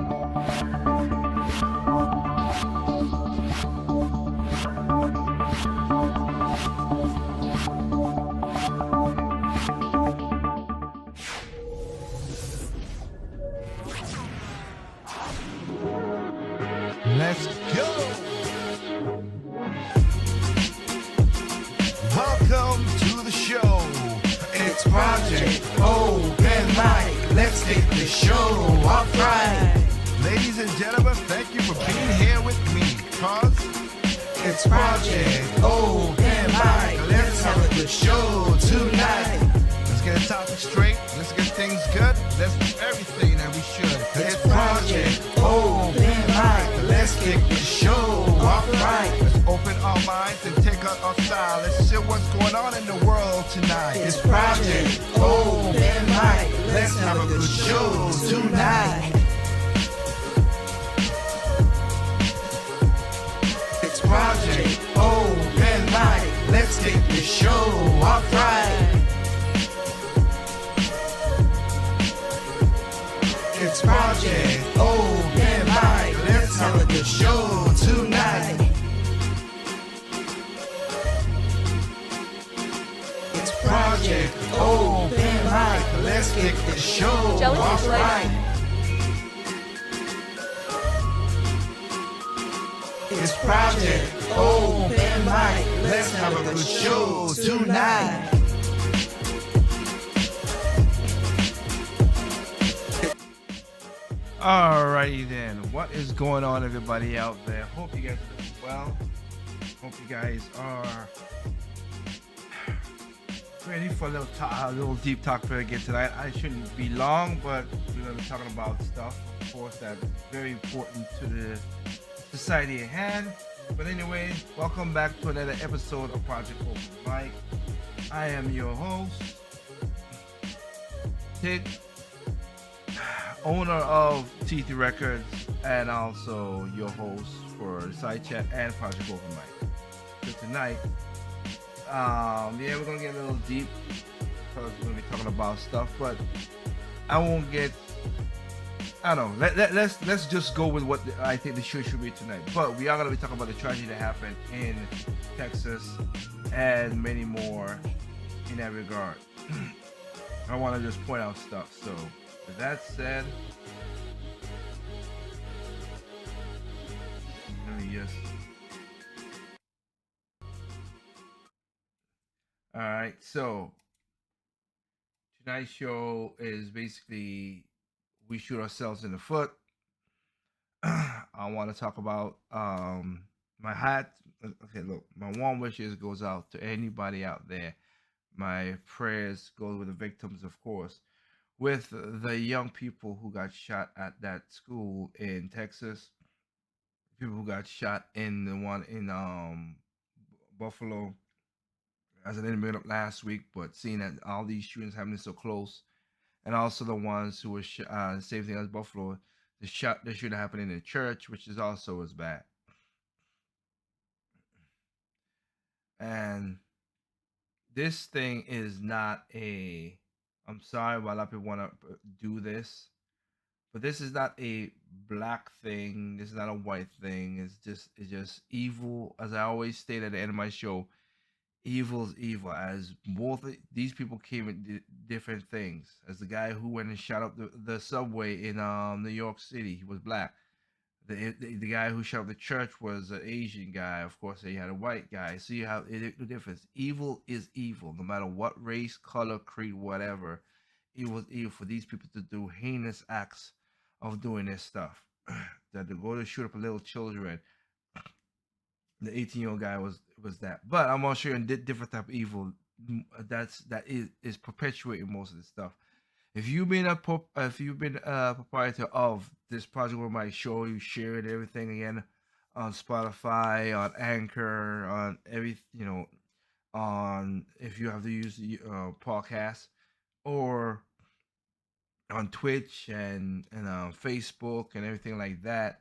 Let's go! Welcome to the show. It's Project Open Mic. Let's get the show off right. Ladies and gentlemen, thank you for being here with me, cause it's Project Open Mic. Let's have a good show tonight. Let's get the topic straight. Let's get things good. Let's do everything that we should. It's Project Open Mic. Let's kick the show off right. Let's open our minds and take out our style. Let's see what's going on in the world tonight. It's Project Open Mic. Let's have a good show tonight. It's Project Open Mic. Let's kick the show off right. It's Project Open Mic. Let's have a good show tonight. It's Project Open Mic. Let's kick the show off right. It's Project Open Mic. Let's have a good show tonight. Alrighty then, what is going on, everybody out there? Hope you guys are doing well. Hope you guys are ready for a little deep talk for again tonight. I shouldn't be long, but we're going to be talking about stuff, of course, that's very important to the society at hand. But anyway, welcome back to another episode of Project Open Mic. I am your host, Ted, owner of T3 Records, and also your host for Side Chat and Project Open Mic. So tonight, we're gonna get a little deep because we're gonna be talking about stuff, but I won't get. I don't know. Let's just go with what I think the show should be tonight. But we are gonna be talking about the tragedy that happened in Texas and many more in that regard. I want to just point out stuff. So with that said, let me just. All right, so tonight's show is basically we shoot ourselves in the foot. I want to talk about my hat. Okay, look, my warm wishes goes out to anybody out there. My prayers go with the victims, of course, with the young people who got shot at that school in Texas, people who got shot in the one in Buffalo, as an immigrant last week, but seeing that all these shootings happening so close, and also the ones who were same thing as Buffalo, the shooting happening in church, which is also as bad. And this thing is not a. I'm sorry, why a lot of people want to do this, but this is not a black thing. This is not a white thing. It's just evil. As I always state at the end of my show, evil is evil. As both these people came in different things. As the guy who went and shot up the subway in New York City, he was black. The guy who shot up the church was an Asian guy. Of course, they had a white guy. So you have the difference. Evil is evil, no matter what race, color, creed, whatever. Evil is evil for these people to do heinous acts of doing this stuff. That to go to shoot up little children. The 18-year-old guy was that. But I'm also showing different type of evil that is perpetuating most of this stuff. If you've been a proprietor of this project where my show, you share it, everything again on Spotify, on Anchor, on on if you have to use the podcast, or on Twitch and Facebook and everything like that.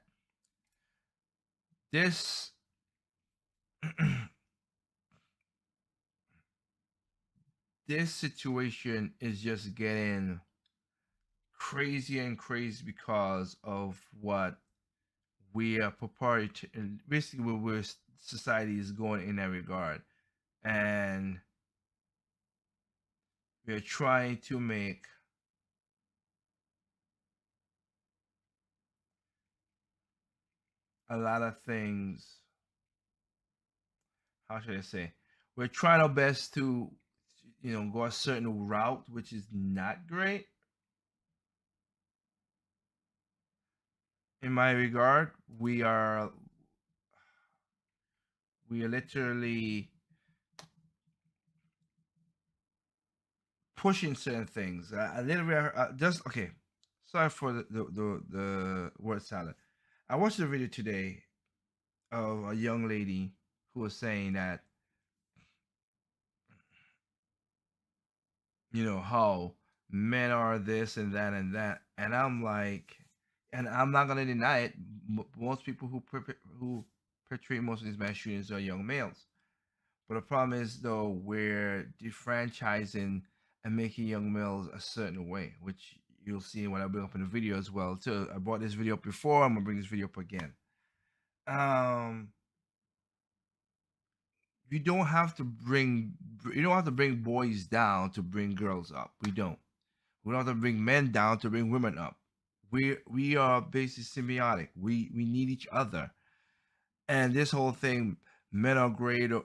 This this situation is just getting crazy and crazy because of what we are purported and basically where society is going in that regard, and we're trying to make a lot of things. How should I say? We're trying our best to, go a certain route, which is not great in my regard. We are literally pushing certain things. A little bit, just okay. Sorry for the word salad. I watched a video today of a young lady who was saying that, how men are this and that and that, and I'm like, and I'm not gonna deny it. Most people who portray most of these mass shootings are young males. But the problem is though we're defranchising and making young males a certain way, which you'll see when I bring up in the video as well too. I brought this video up before. I'm gonna bring this video up again. Um, you don't have to bring you don't have to bring boys down to bring girls up. We don't. We don't have to bring men down to bring women up. We are basically symbiotic. We need each other. And this whole thing, men are great, or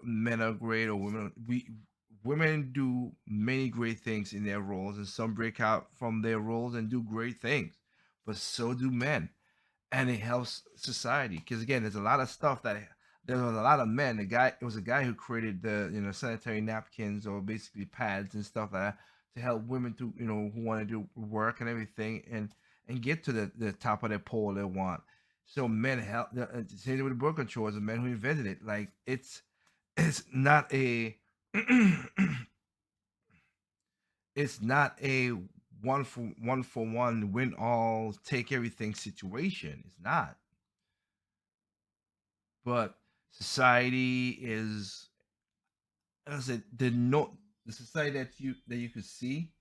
women do many great things in their roles, and some break out from their roles and do great things. But so do men, and it helps society because again there's a lot of stuff that there was a lot of men. It was a guy who created the sanitary napkins or basically pads and stuff like that to help women to who want to do work and everything and get to the top of their pole they want. So men help. Same with the birth control. It's the men who invented it. Like it's not a it's not a one for one win all take everything situation. It's not. But society is, as I said, the society that you could see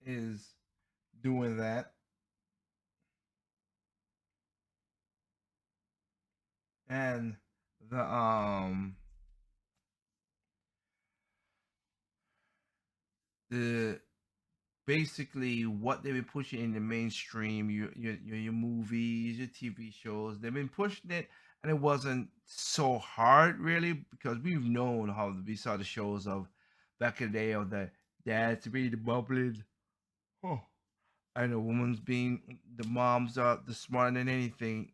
is doing that, and the basically what they've been pushing in the mainstream, your movies, your TV shows, they've been pushing it, and it wasn't so hard really because we've known how we saw the shows of back in the day of the dads really bubbling. Oh, and the woman's being the moms are the smarter than anything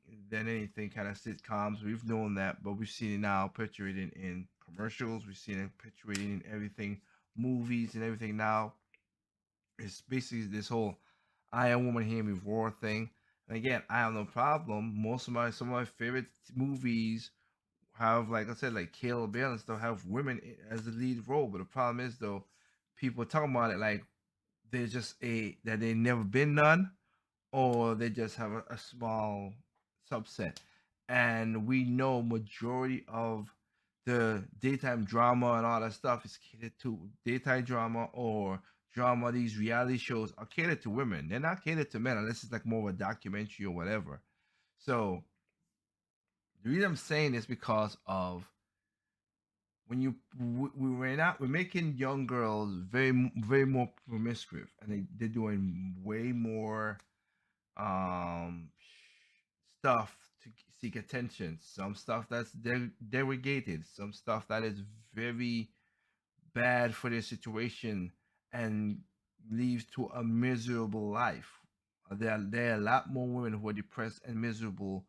kind of sitcoms. We've known that, but we've seen it now portrayed in commercials. We've seen it portrayed in everything, movies and everything now. It's basically this whole I am woman hear me roar thing. And again, I have no problem. Some of my favorite movies have, like I said, like Kill Bill and stuff, have women as the lead role. But the problem is though, people talking about it like they're just that they never been none, or they just have a small subset. And we know majority of the daytime drama and all that stuff is catered to daytime drama or drama. These reality shows are catered to women. They're not catered to men unless it's like more of a documentary or whatever. So the reason I'm saying this because of when we're making young girls very more promiscuous, and they're doing way more um stuff to seek attention, some stuff that's derogated, some stuff that is very bad for their situation and leads to a miserable life. There are a lot more women who are depressed and miserable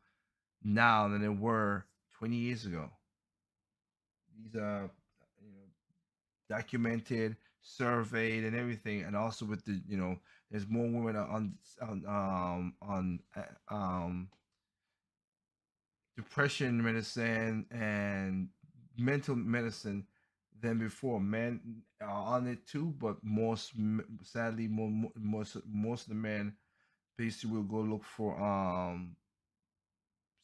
now than there were 20 years ago. These are documented, surveyed, and everything, and also with there's more women on depression medicine and mental medicine than before. Men are on it too, but sadly, most of the men basically will go look for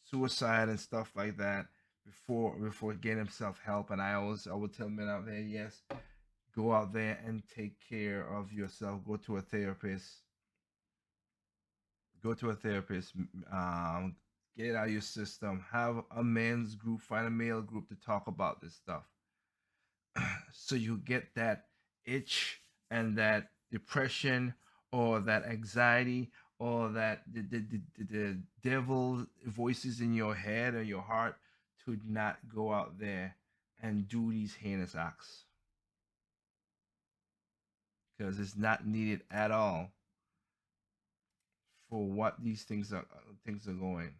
suicide and stuff like that before getting himself help. And I would tell men out there, yes, Go out there and take care of yourself. Go to a therapist. Go to a therapist. Get it out of your system. Have a men's group. Find a male group to talk about this stuff. So you get that itch and that depression or that anxiety or that the devil voices in your head or your heart to not go out there and do these heinous acts because it's not needed at all for what these things are going.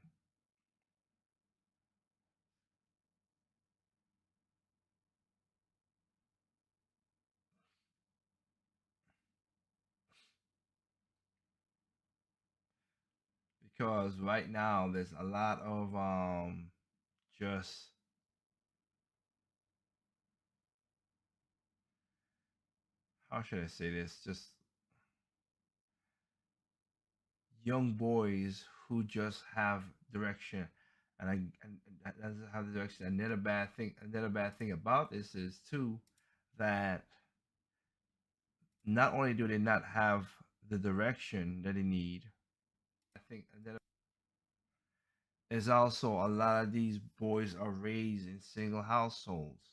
Because right now there's a lot of just how should I say this, just young boys who just have direction, and that doesn't have the direction. Another bad thing. Another bad thing about this is too that not only do they not have the direction that they need, I think that is also a lot of these boys are raised in single households,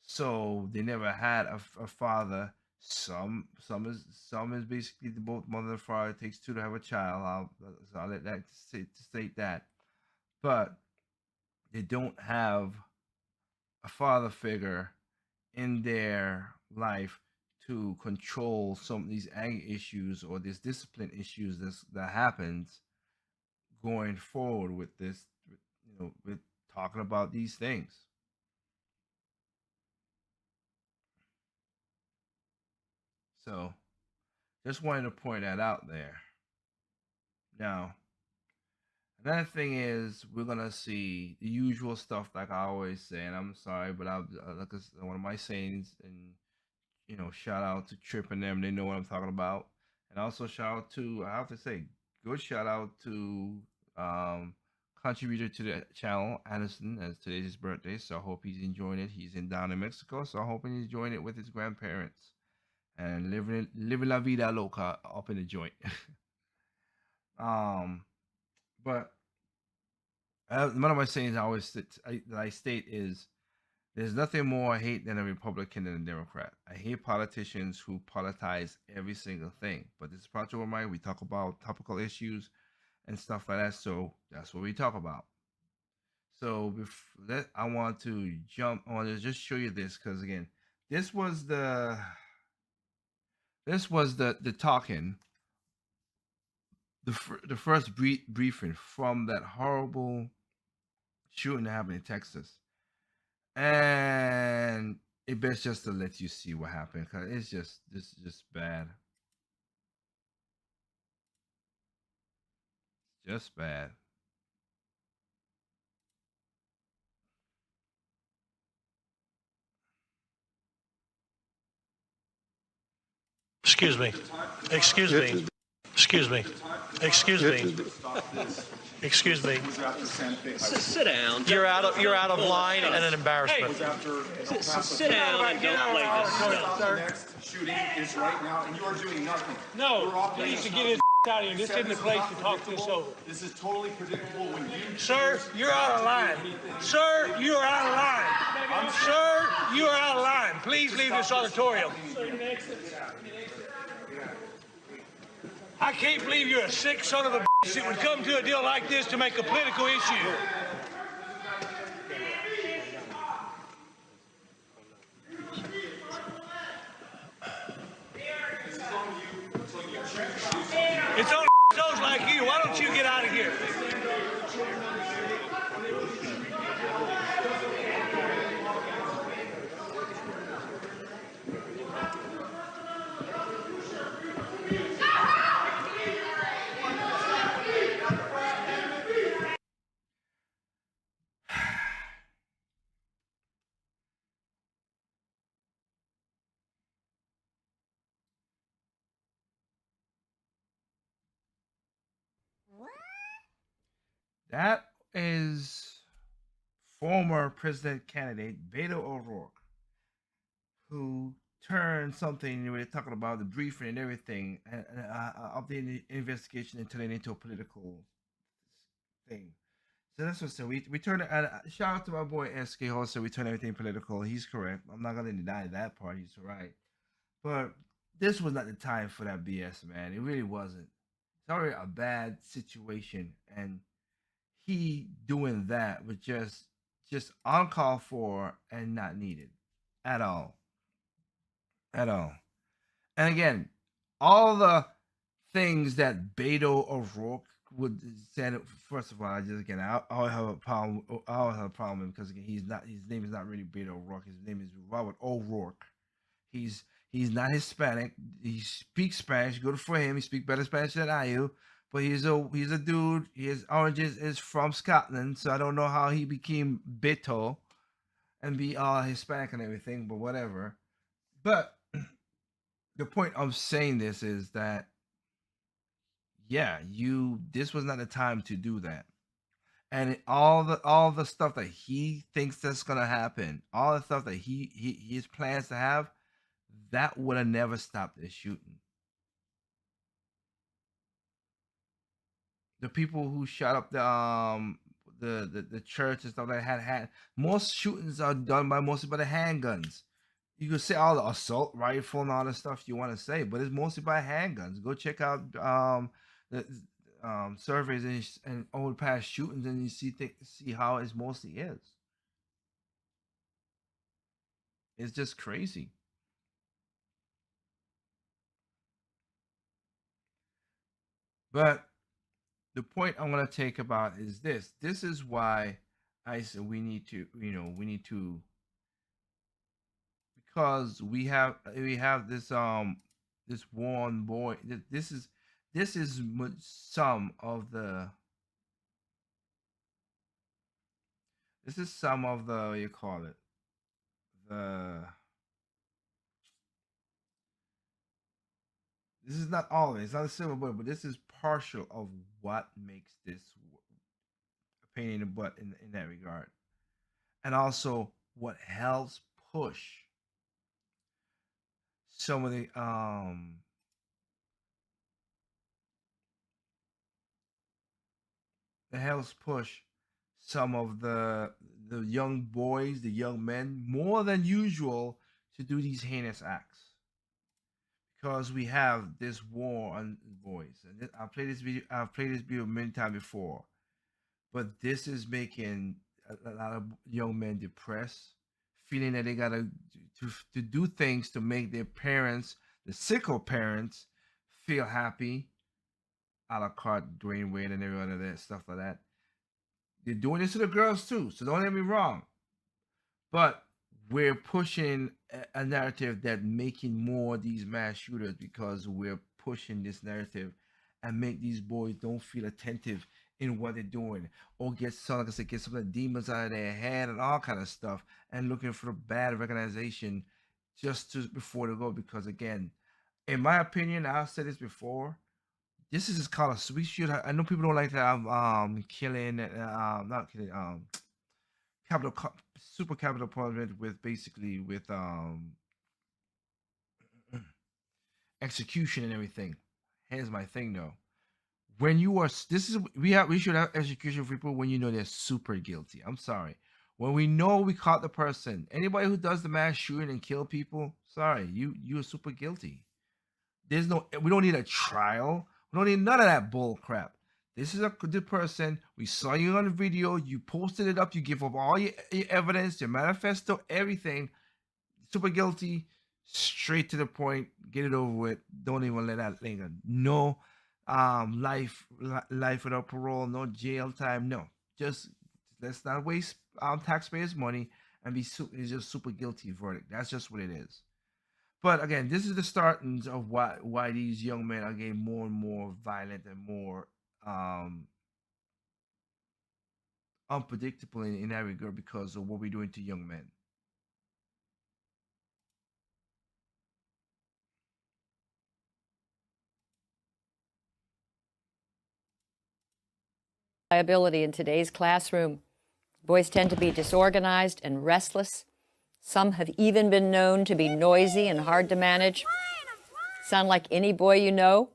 so they never had a father. Some is basically the both mother and father. It takes two to have a child. I'll let that state that, but they don't have a father figure in their life to control some of these anger issues or this discipline issues that happens going forward with this, with talking about these things. So just wanted to point that out there. Now, another thing is we're gonna see the usual stuff like I always say, and I'm sorry, but I'll like one of my sayings, and shout out to Trip and them. They know what I'm talking about. And also shout out to, I have to say, good shout out to um contributor to the channel, Addison, as today's his birthday. So I hope he's enjoying it. He's down in Mexico, so I hope he's enjoying it with his grandparents and living la vida loca up in the joint. um, but one of my sayings that I state is there's nothing more I hate than a Republican and a Democrat. I hate politicians who politicize every single thing. But this is Project Mind. We talk about topical issues and stuff like that. So that's what we talk about. So I want to jump. I want to just show you this because again, this was the the talking, the first briefing from that horrible shooting that happened in Texas, and it best just to let you see what happened because it's just this is just bad, just bad. Excuse me. Excuse me. Excuse me. Excuse me. Excuse me. Sit down. You're out of line and an embarrassment. Sit down and don't play this stuff. The next shooting is right now, and you are doing nothing. No, you need to get his out of here. This isn't the place to talk this over. This is totally predictable when you. Sir, you're out of line. Sir, you are out of line. Sir, you are out of line. Please leave this auditorium. I can't believe you're a sick son of a bitch that would come to a deal like this to make a political issue. It's on those like you. Why don't you get out of here? That is former president candidate Beto O'Rourke, who turned something we were talking about the briefing and everything of the investigation and turn it into a political thing. So that's what I said. We turned it. Shout out to my boy SK Hoster. We turned everything political. He's correct. I'm not gonna deny that part. He's right. But this was not the time for that BS, man. It really wasn't. It's already a bad situation, and he doing that was just uncalled for and not needed at all, at all. And again, all the things that Beto O'Rourke would say. First of all, I'll have a problem. I'll have a problem because again, he's not. His name is not really Beto O'Rourke. His name is Robert O'Rourke. He's not Hispanic. He speaks Spanish. Good for him. He speaks better Spanish than I do. But he's a dude. His origins is from Scotland, so I don't know how he became Beto and be all Hispanic and everything. But whatever. But the point of saying this is that yeah, this was not the time to do that. And all the stuff that he thinks that's gonna happen, all the stuff that his plans to have, that would have never stopped this shooting. The people who shot up the church and stuff that had most shootings are done mostly by the handguns. You could say all the assault rifle and all the stuff you want to say, but it's mostly by handguns. Go check out the surveys and old past shootings, and you see how it mostly is. It's just crazy. But the point I want to take about is this. This is why I said we need to, because we have this one boy. This is some of the what do you call it, the this is not all of it. It's not a silver bullet, but this is partial of what makes this a pain in the butt in that regard, and also what helps push some of the that helps push some of the young boys, the young men, more than usual to do these heinous acts. Because we have this war on boys, and I've played this video many times before, but this is making a lot of young men depressed, feeling that they gotta to do things to make their parents, the sickle parents, feel happy, a la carte Dwayne Wade and everyone of that stuff like that. They're doing this to the girls too, so don't get me wrong. But we're pushing a narrative that making more of these mass shooters because we're pushing this narrative and make these boys don't feel attentive in what they're doing, or get some, like I said, get some of the demons out of their head and all kind of stuff, and looking for the bad recognition before they go. Because again, in my opinion, I've said this before, this is called a we should have, I know people don't like to have killing not killing super capital punishment with basically with execution and everything. Here's my thing though. When you are we should have execution for people when you know they're super guilty. I'm sorry. When we know we caught the person, anybody who does the mass shooting and kill people, sorry, you're super guilty. We don't need a trial. We don't need none of that bull crap. This is a good person. We saw you on the video. You posted it up. You give up all your evidence, your manifesto, everything. Super guilty. Straight to the point. Get it over with. Don't even let that linger. No life without parole. No jail time. No. Just let's not waste taxpayers' money and it's just super guilty verdict. That's just what it is. But again, this is the startings of why these young men are getting more and more violent and more unpredictable in that regard because of what we're doing to young men. Liability in today's classroom. Boys tend to be disorganized and restless. Some have even been known to be noisy and hard to manage. Sound like any boy you know?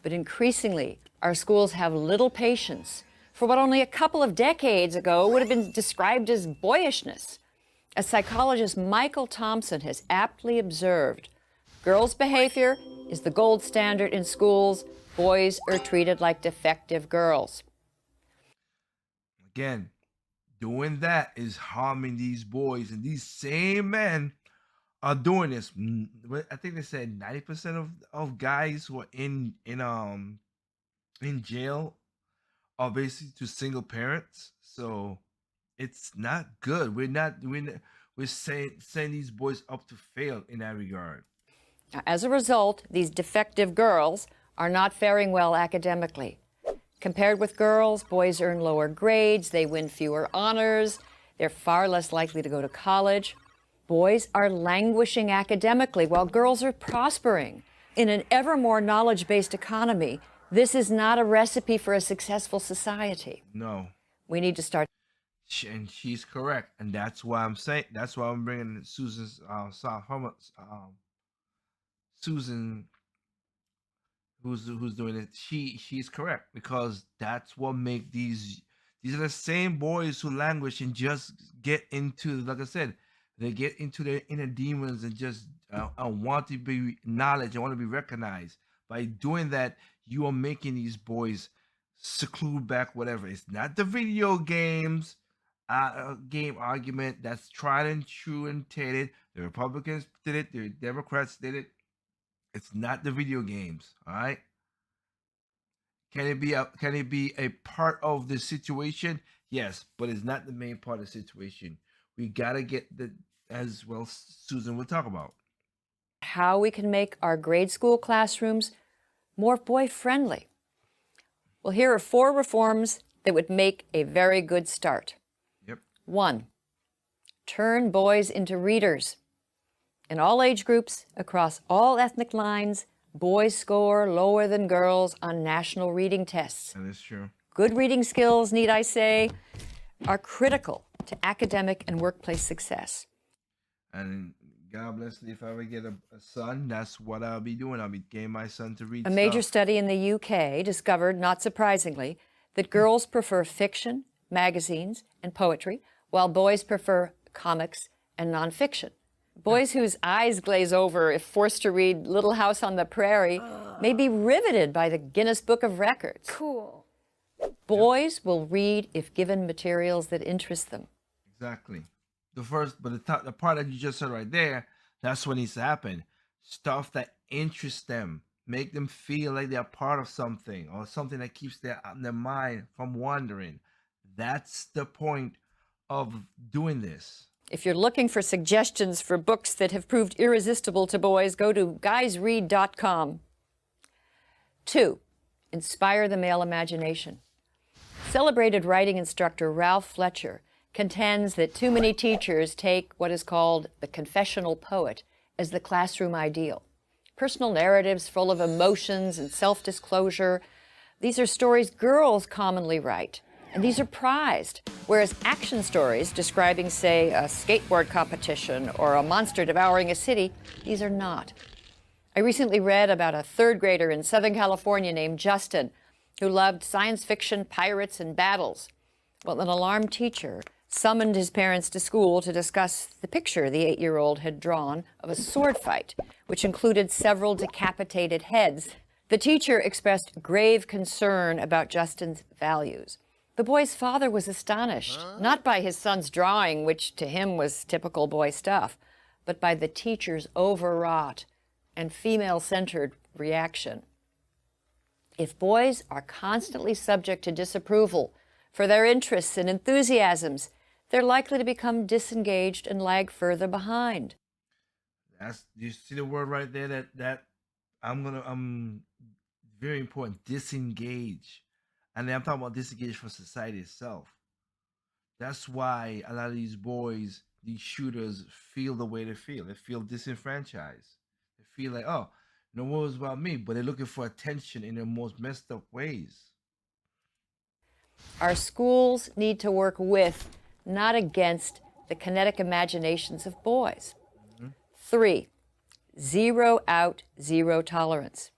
But increasingly, our schools have little patience for what only a couple of decades ago would have been described as boyishness. As psychologist Michael Thompson has aptly observed, girls' behavior is the gold standard in schools. Boys are treated like defective girls. Again, doing that is harming these boys, and these same men are doing this. I think they said 90% of guys who are in jail are basically to single parents. So it's not good. We're saying these boys up to fail in that regard. As a result, these defective girls are not faring well academically. Compared with girls, boys earn lower grades, they win fewer honors, they're far less likely to go to college. Boys are languishing academically while girls are prospering. In an ever more knowledge-based economy, this is not a recipe for a successful society. No. We need to start. And she's correct, and that's why I'm bringing Susan's Susan, who's doing it. She's correct, because that's what make these are the same boys who languish and just get into, like I said, they get into their inner demons and just want to be acknowledged and want to be recognized. By doing that, you are making these boys seclude back, whatever. It's not the video games game argument that's tried and true and tainted. The Republicans did it. The Democrats did it. It's not the video games. All right. Can it be a part of the situation? Yes, but it's not the main part of the situation. We gotta get as well. Susan will talk about how we can make our grade school classrooms more boy-friendly. Well, here are 4 reforms that would make a very good start. Yep. 1, turn boys into readers. In all age groups, across all ethnic lines, boys score lower than girls on national reading tests. That is true. Good reading skills, need I say, are critical to academic and workplace success. And God bless me, if I ever get a son, that's what I'll be doing. I'll be getting my son to read A major stuff. study in the UK discovered, not surprisingly, that girls prefer fiction, magazines, and poetry, while boys prefer comics and nonfiction. Boys whose eyes glaze over if forced to read Little House on the Prairie may be riveted by the Guinness Book of Records. Cool. Boys will read if given materials that interest them. Exactly. The part that you just said right there, that's what needs to happen. Stuff that interests them. Make them feel like they're part of something, or something that keeps their mind from wandering. That's the point of doing this. If you're looking for suggestions for books that have proved irresistible to boys, go to guysread.com. 2, inspire the male imagination. Celebrated writing instructor Ralph Fletcher contends that too many teachers take what is called the confessional poet as the classroom ideal. Personal narratives full of emotions and self-disclosure. These are stories girls commonly write, and these are prized, whereas action stories describing, say, a skateboard competition or a monster devouring a city, these are not. I recently read about a 3rd grader in Southern California named Justin who loved science fiction, pirates, and battles. Well, an alarmed teacher summoned his parents to school to discuss the picture the 8-year-old had drawn of a sword fight, which included several decapitated heads. The teacher expressed grave concern about Justin's values. The boy's father was astonished, not by his son's drawing, which to him was typical boy stuff, but by the teacher's overwrought and female-centered reaction. If boys are constantly subject to disapproval for their interests and enthusiasms, they're likely to become disengaged and lag further behind. You see the word right there that I'm very important, disengage. And then I'm talking about disengage from society itself. That's why a lot of these boys, these shooters, feel the way they feel. They feel disenfranchised. They feel like, oh, no one was about me, but they're looking for attention in their most messed up ways. Our schools need to work with, not against, the kinetic imaginations of boys. 3, zero out, zero tolerance.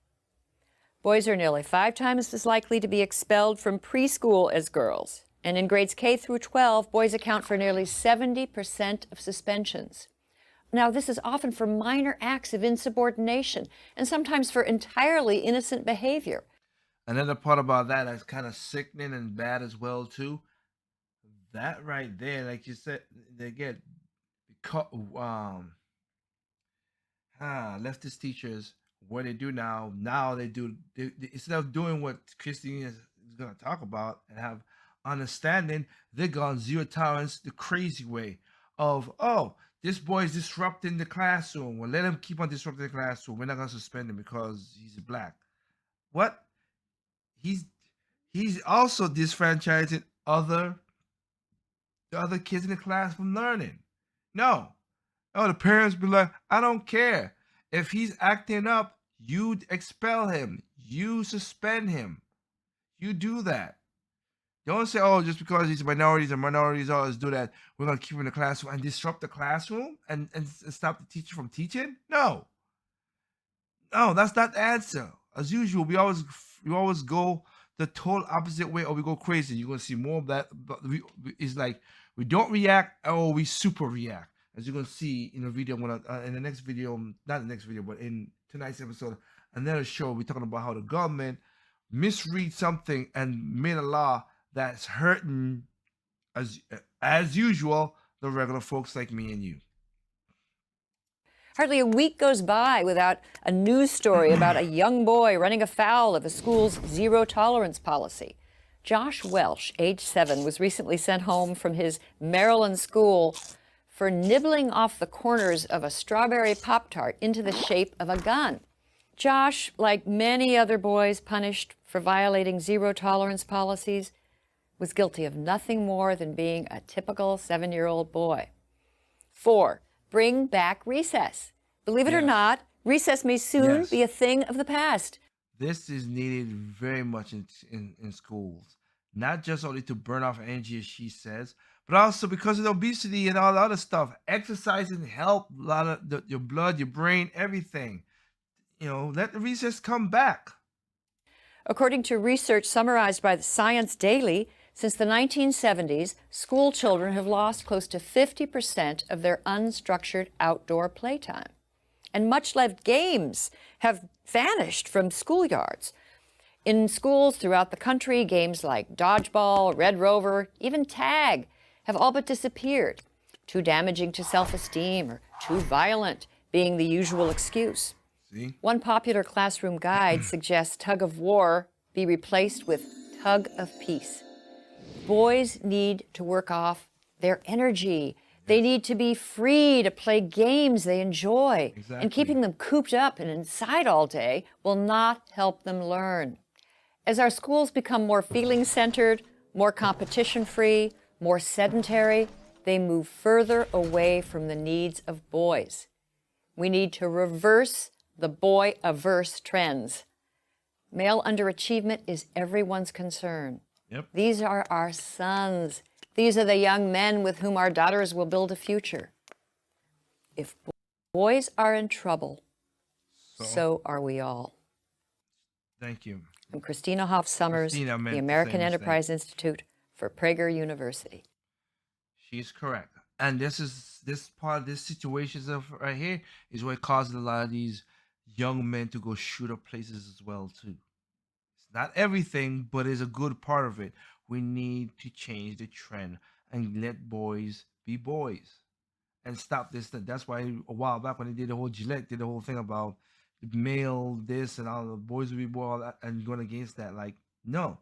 Boys are nearly 5 times as likely to be expelled from preschool as girls. And in grades K through 12, boys account for nearly 70% of suspensions. Now, this is often for minor acts of insubordination and sometimes for entirely innocent behavior. Another part about that that's kind of sickening and bad as well too. That right there, like you said, they get because leftist teachers, what they do now they do they, instead of doing what Christine is going to talk about and have understanding, they're gone zero tolerance the crazy way of, oh, this boy is disrupting the classroom. Well, let him keep on disrupting the classroom. We're not going to suspend him because he's black. What? He's also disfranchising the other kids in the class from learning. No. Oh, the parents be like, I don't care. If he's acting up, you expel him. You suspend him. You do that. Don't say, oh, just because he's minorities and minorities always do that, we're going to keep him in the classroom and disrupt the classroom and stop the teacher from teaching? No. No, that's not the answer. As usual, we always go the total opposite way or we go crazy. You're going to see more of that. But it's like we don't react or we super react. As you're going to see in a video, in the next video, not the next video, but in tonight's episode, another show, we're talking about how the government misread something and made a law that's hurting, as usual, the regular folks like me and you. Hardly a week goes by without a news story about a young boy running afoul of a school's zero tolerance policy. Josh Welsh, age 7, was recently sent home from his Maryland school for nibbling off the corners of a strawberry Pop-Tart into the shape of a gun. Josh, like many other boys punished for violating zero tolerance policies, was guilty of nothing more than being a typical 7-year-old boy. 4, bring back recess. Believe it or not, recess may soon be a thing of the past. This is needed very much in schools. Not just only to burn off energy, as she says, but also because of the obesity and all the other stuff. Exercising help a lot of your blood, your brain, everything. Let the recess come back. According to research summarized by the Science Daily, since the 1970s, school children have lost close to 50% of their unstructured outdoor playtime. And much-loved games have vanished from schoolyards. In schools throughout the country, games like dodgeball, Red Rover, even tag have all but disappeared, too damaging to self-esteem or too violent being the usual excuse. See? One popular classroom guide suggests tug of war be replaced with tug of peace. Boys need to work off their energy. They need to be free to play games they enjoy. Exactly. And keeping them cooped up and inside all day will not help them learn. As our schools become more feeling-centered, more competition-free, more sedentary, they move further away from the needs of boys. We need to reverse the boy-averse trends. Male underachievement is everyone's concern. Yep. These are our sons. These are the young men with whom our daughters will build a future. If boys are in trouble, so are we all. Thank you. I'm Christina Hoff Summers, Christina meant the the American same Enterprise Institute for Prager University. She's correct. And this part of this situation right here is what causes a lot of these young men to go shoot up places as well too. It's not everything, but it's a good part of it. We need to change the trend and let boys be boys and stop this. That's why a while back when they did the whole Gillette, did the whole thing about male this and all the boys will be boy, all that, and going against that. Like, no.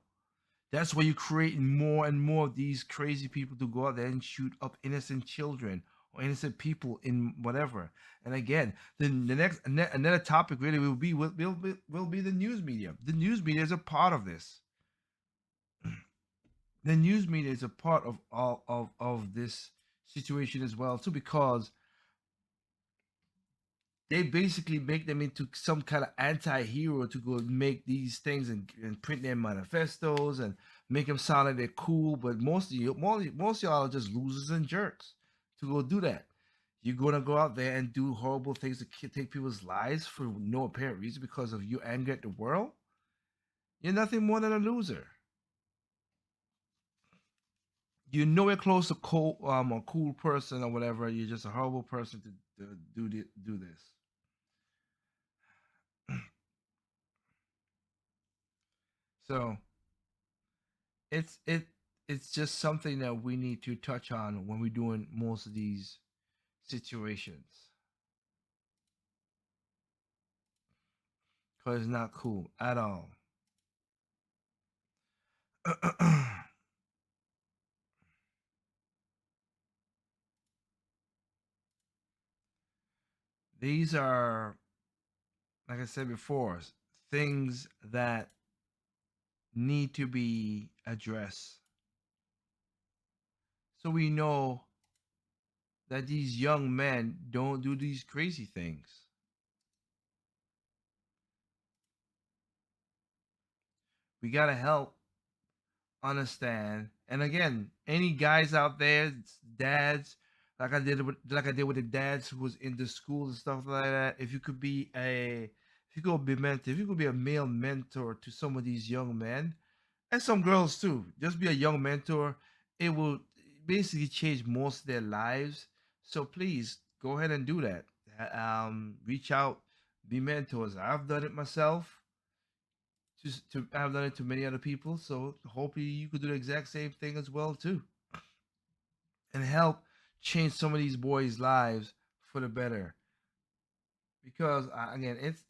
That's why you're creating more and more of these crazy people to go out there and shoot up innocent children or innocent people in whatever. And again, then the next another topic really will be the news media. The news media is a part of this. The news media is a part of all of this situation as well too, because they basically make them into some kind of anti-hero to go make these things and print their manifestos and make them sound like they're cool. But most of y'all are just losers and jerks. to go do that. You're gonna go out there and do horrible things to take people's lives for no apparent reason because of your anger at the world. You're nothing more than a loser. You're nowhere close to a cool person or whatever. You're just a horrible person to do this. So it it's just something that we need to touch on when we're doing most of these situations because it's not cool at all. These are, like I said before, things that need to be addressed. So we know that these young men don't do these crazy things. We got to help understand. And again, any guys out there, dads, like I did with the dads who was in the schools and stuff like that. If you could be if you could be mentor, if you could be a male mentor to some of these young men and some girls too, just be a young mentor. It will basically change most of their lives. So please go ahead and do that. Reach out, be mentors. I've done it myself. To I've done it to many other people. So hopefully you could do the exact same thing as well too, and help change some of these boys' lives for the better. Because again, it's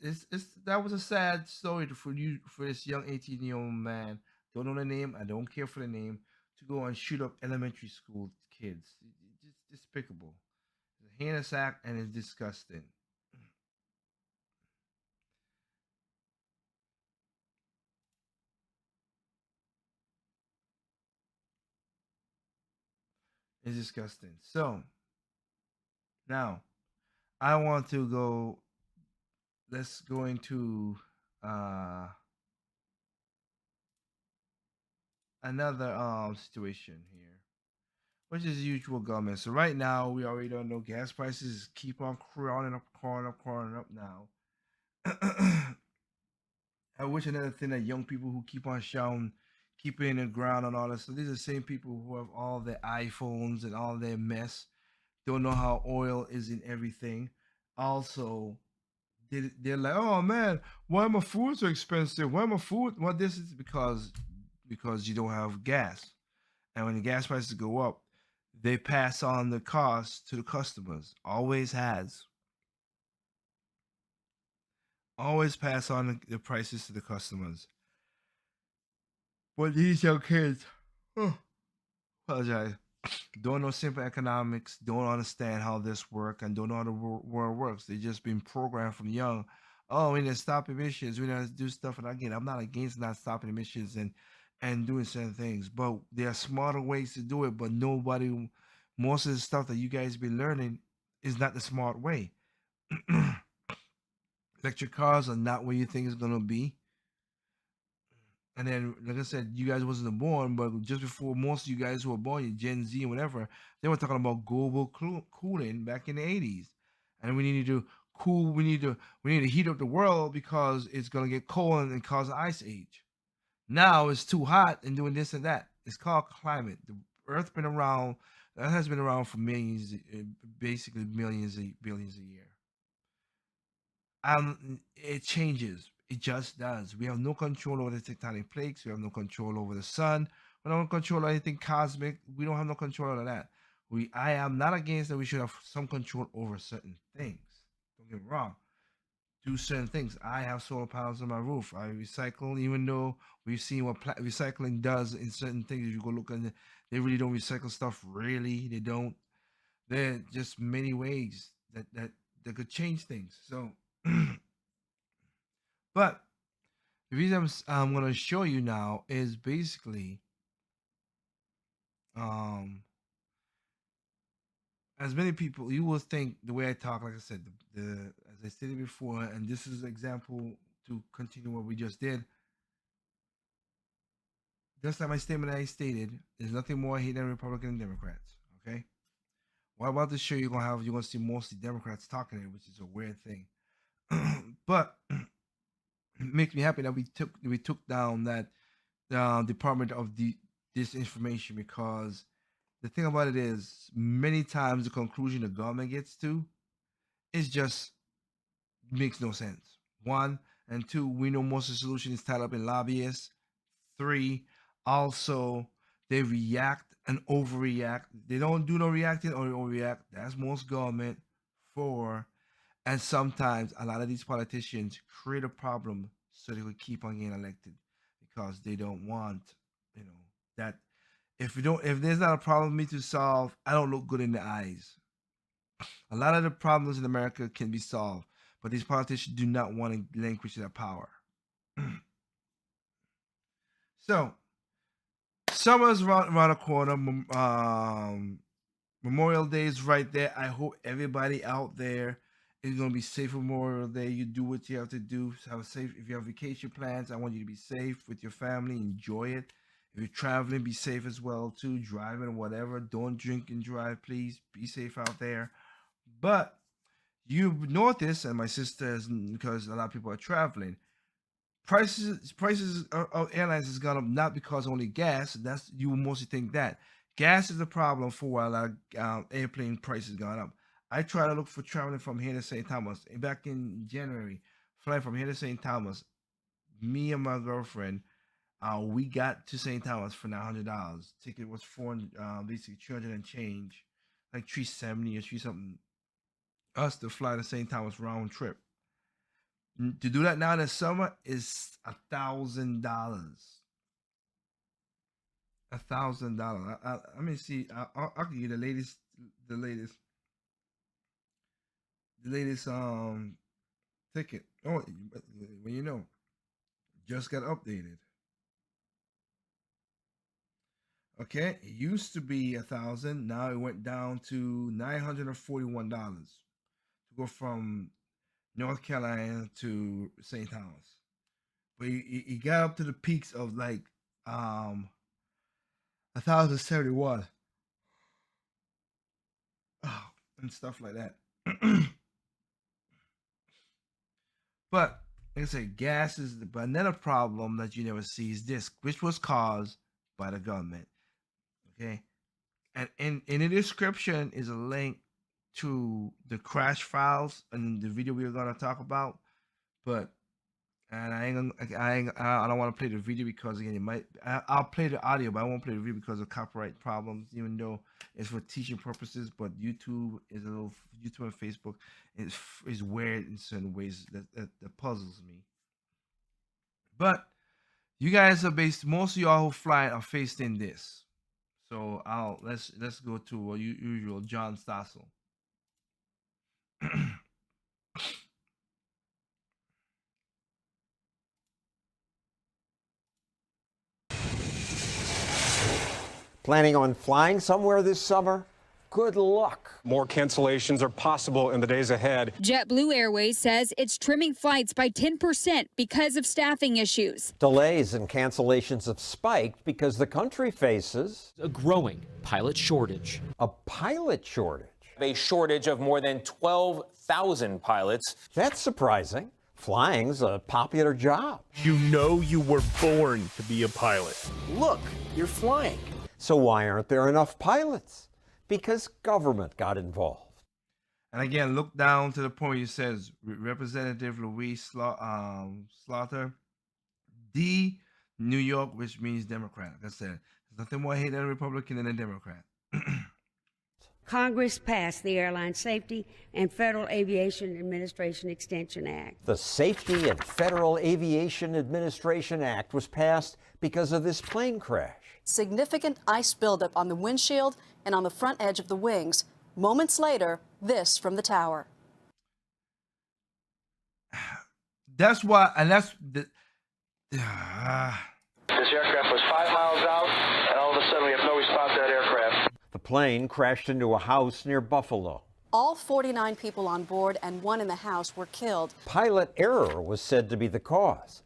that was a sad story for you for this young 18-year-old man. Don't know the name. I don't care for the name to go and shoot up elementary school kids. It's despicable. It's a heinous act and it's disgusting. It's disgusting. So now I want to go. Let's go into uh another situation here, which is usual government. So right now we already don't know gas prices keep on crawling up now. I wish another thing that young people who keep on shouting, keep it in the ground and all this. So these are the same people who have all their iPhones and all their mess, don't know how oil is in everything. Also, they're like, oh man, why my food so expensive? Why my food? Well, this is because you don't have gas, and when the gas prices go up, they pass on the cost to the customers. Always pass on the prices to the customers. But these young kids, oh, apologize, don't know simple economics, don't understand how this works, and don't know how the world works. They just been programmed from young. Oh, we need to stop emissions. We need to do stuff. And again, I'm not against not stopping emissions and doing certain things, but there are smarter ways to do it. But nobody, most of the stuff that you guys been learning is not the smart way. Electric cars are not where you think it's gonna be. And then, like I said, you guys wasn't born, but just before most of you guys who were born, your Gen Z and whatever, they were talking about global cooling back in the 80s, and we need to cool. We need to heat up the world because it's gonna get cold and cause an ice age. Now it's too hot and doing this and that. It's called climate. The Earth been around. That has been around for millions, basically millions, billions a year. It changes. It just does. We have no control over the tectonic plates. We have no control over the sun. We don't control anything cosmic. We don't have no control over that. I am not against that. We should have some control over certain things. Don't get me wrong. Do certain things. I have solar panels on my roof. I recycle, even though we've seen what recycling does in certain things. If you go look at it, they really don't recycle stuff. Really, they don't. There are just many ways that could change things. So. But the reason I'm going to show you now is basically, um, as many people, you will think the way I talk, like I said, as I stated before, and this is an example to continue what we just did. Just like my statement I stated, there's nothing more I hate than Republican and Democrats. Okay, What about the show you're gonna see mostly Democrats talking here, which is a weird thing. But it makes me happy that we took down that Department of Disinformation, because the thing about it is many times the conclusion the government gets to is just makes no sense. One, and two, we know most of the solution is tied up in lobbyists. Three, also they react and overreact. They don't do no reacting or overreact. That's most government. Four, and sometimes a lot of these politicians create a problem so they could keep on getting elected because they don't want, that if there's not a problem for me to solve, I don't look good in the eyes. A lot of the problems in America can be solved, but these politicians do not want to relinquish their power. So, summer's around the corner. Memorial Day is right there. I hope everybody out there is going to be safe for Memorial Day. You do what you have to do. Have a safe. If you have vacation plans, I want you to be safe with your family. Enjoy it. If you're traveling, be safe as well too. Driving, whatever. Don't drink and drive, please. Be safe out there. But you've noticed, and my sister has, because a lot of people are traveling, prices of airlines has gone up, not because only gas. That's, you will mostly think that gas is the problem for why a lot of airplane prices gone up. I try to look for traveling from here to St. Thomas. Back in January, flying from here to St. Thomas, me and my girlfriend, we got to St. Thomas for $900. Ticket was basically 200 and change, like 370 or 3 something. Us to fly to St. Thomas round trip. To do that now in the summer is $1,000. $1,000. Let me see. I'll give you the latest ticket. Oh, well, just got updated. Okay, it used to be $1,000. Now it went down to $941 to go from North Carolina to St. Thomas. But he got up to the peaks of like 1,071. And stuff like that. But like I said, gas is but another problem that you never see is this, which was caused by the government. Okay. And in the description is a link to the crash files and the video we were gonna talk about. But I don't want to play the video because again I'll play the audio, but I won't play the video because of copyright problems, even though it's for teaching purposes. But YouTube and Facebook is weird in certain ways that puzzles me. But you guys are most of y'all who fly are facing this. So let's go to usual John Stossel. Planning on flying somewhere this summer? Good luck. More cancellations are possible in the days ahead. JetBlue Airways says it's trimming flights by 10% because of staffing issues. Delays and cancellations have spiked because the country faces a growing pilot shortage. A pilot shortage? A shortage of more than 12,000 pilots. That's surprising. Flying's a popular job. You know you were born to be a pilot. Look, you're flying. So why aren't there enough pilots? Because government got involved. And again, look down to the point it says Representative Louis Slaughter, D, New York, which means Democrat. Like I said, there's nothing more hate than a Republican than a Democrat. Congress passed the Airline Safety and Federal Aviation Administration Extension Act. The Safety and Federal Aviation Administration Act was passed because of this plane crash. Significant ice buildup on the windshield and on the front edge of the wings. Moments later, this from the tower. That's why, and that's the. This aircraft was 5 miles out, and all of a sudden we have no response to that aircraft. The plane crashed into a house near Buffalo. All 49 people on board and 1 in the house were killed. Pilot error was said to be the cause.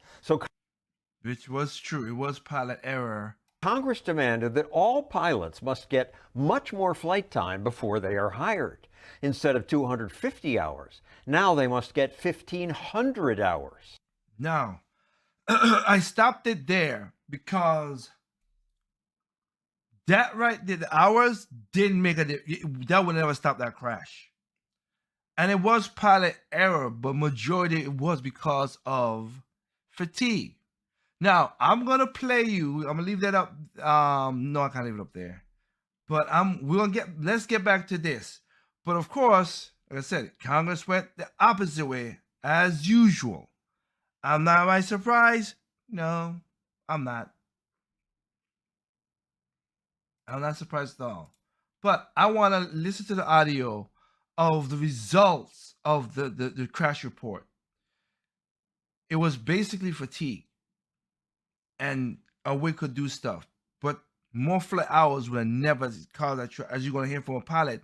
Which was true. It was pilot error Congress demanded that all pilots must get much more flight time before they are hired. Instead of 250 hours, now they must get 1,500 hours. Now, I stopped it there because that right there, the hours didn't make that would never stop that crash. And it was pilot error, but majority it was because of fatigue. Now, I'm gonna play you. I'm gonna leave that up. No, I can't leave it up there. But let's get back to this. But of course, like I said, Congress went the opposite way as usual. Am I surprised? No, I'm not. I'm not surprised at all. But I want to listen to the audio of the results of the crash report. It was basically fatigue. And we could do stuff. But more flight hours would have never caused that, as you're going to hear from a pilot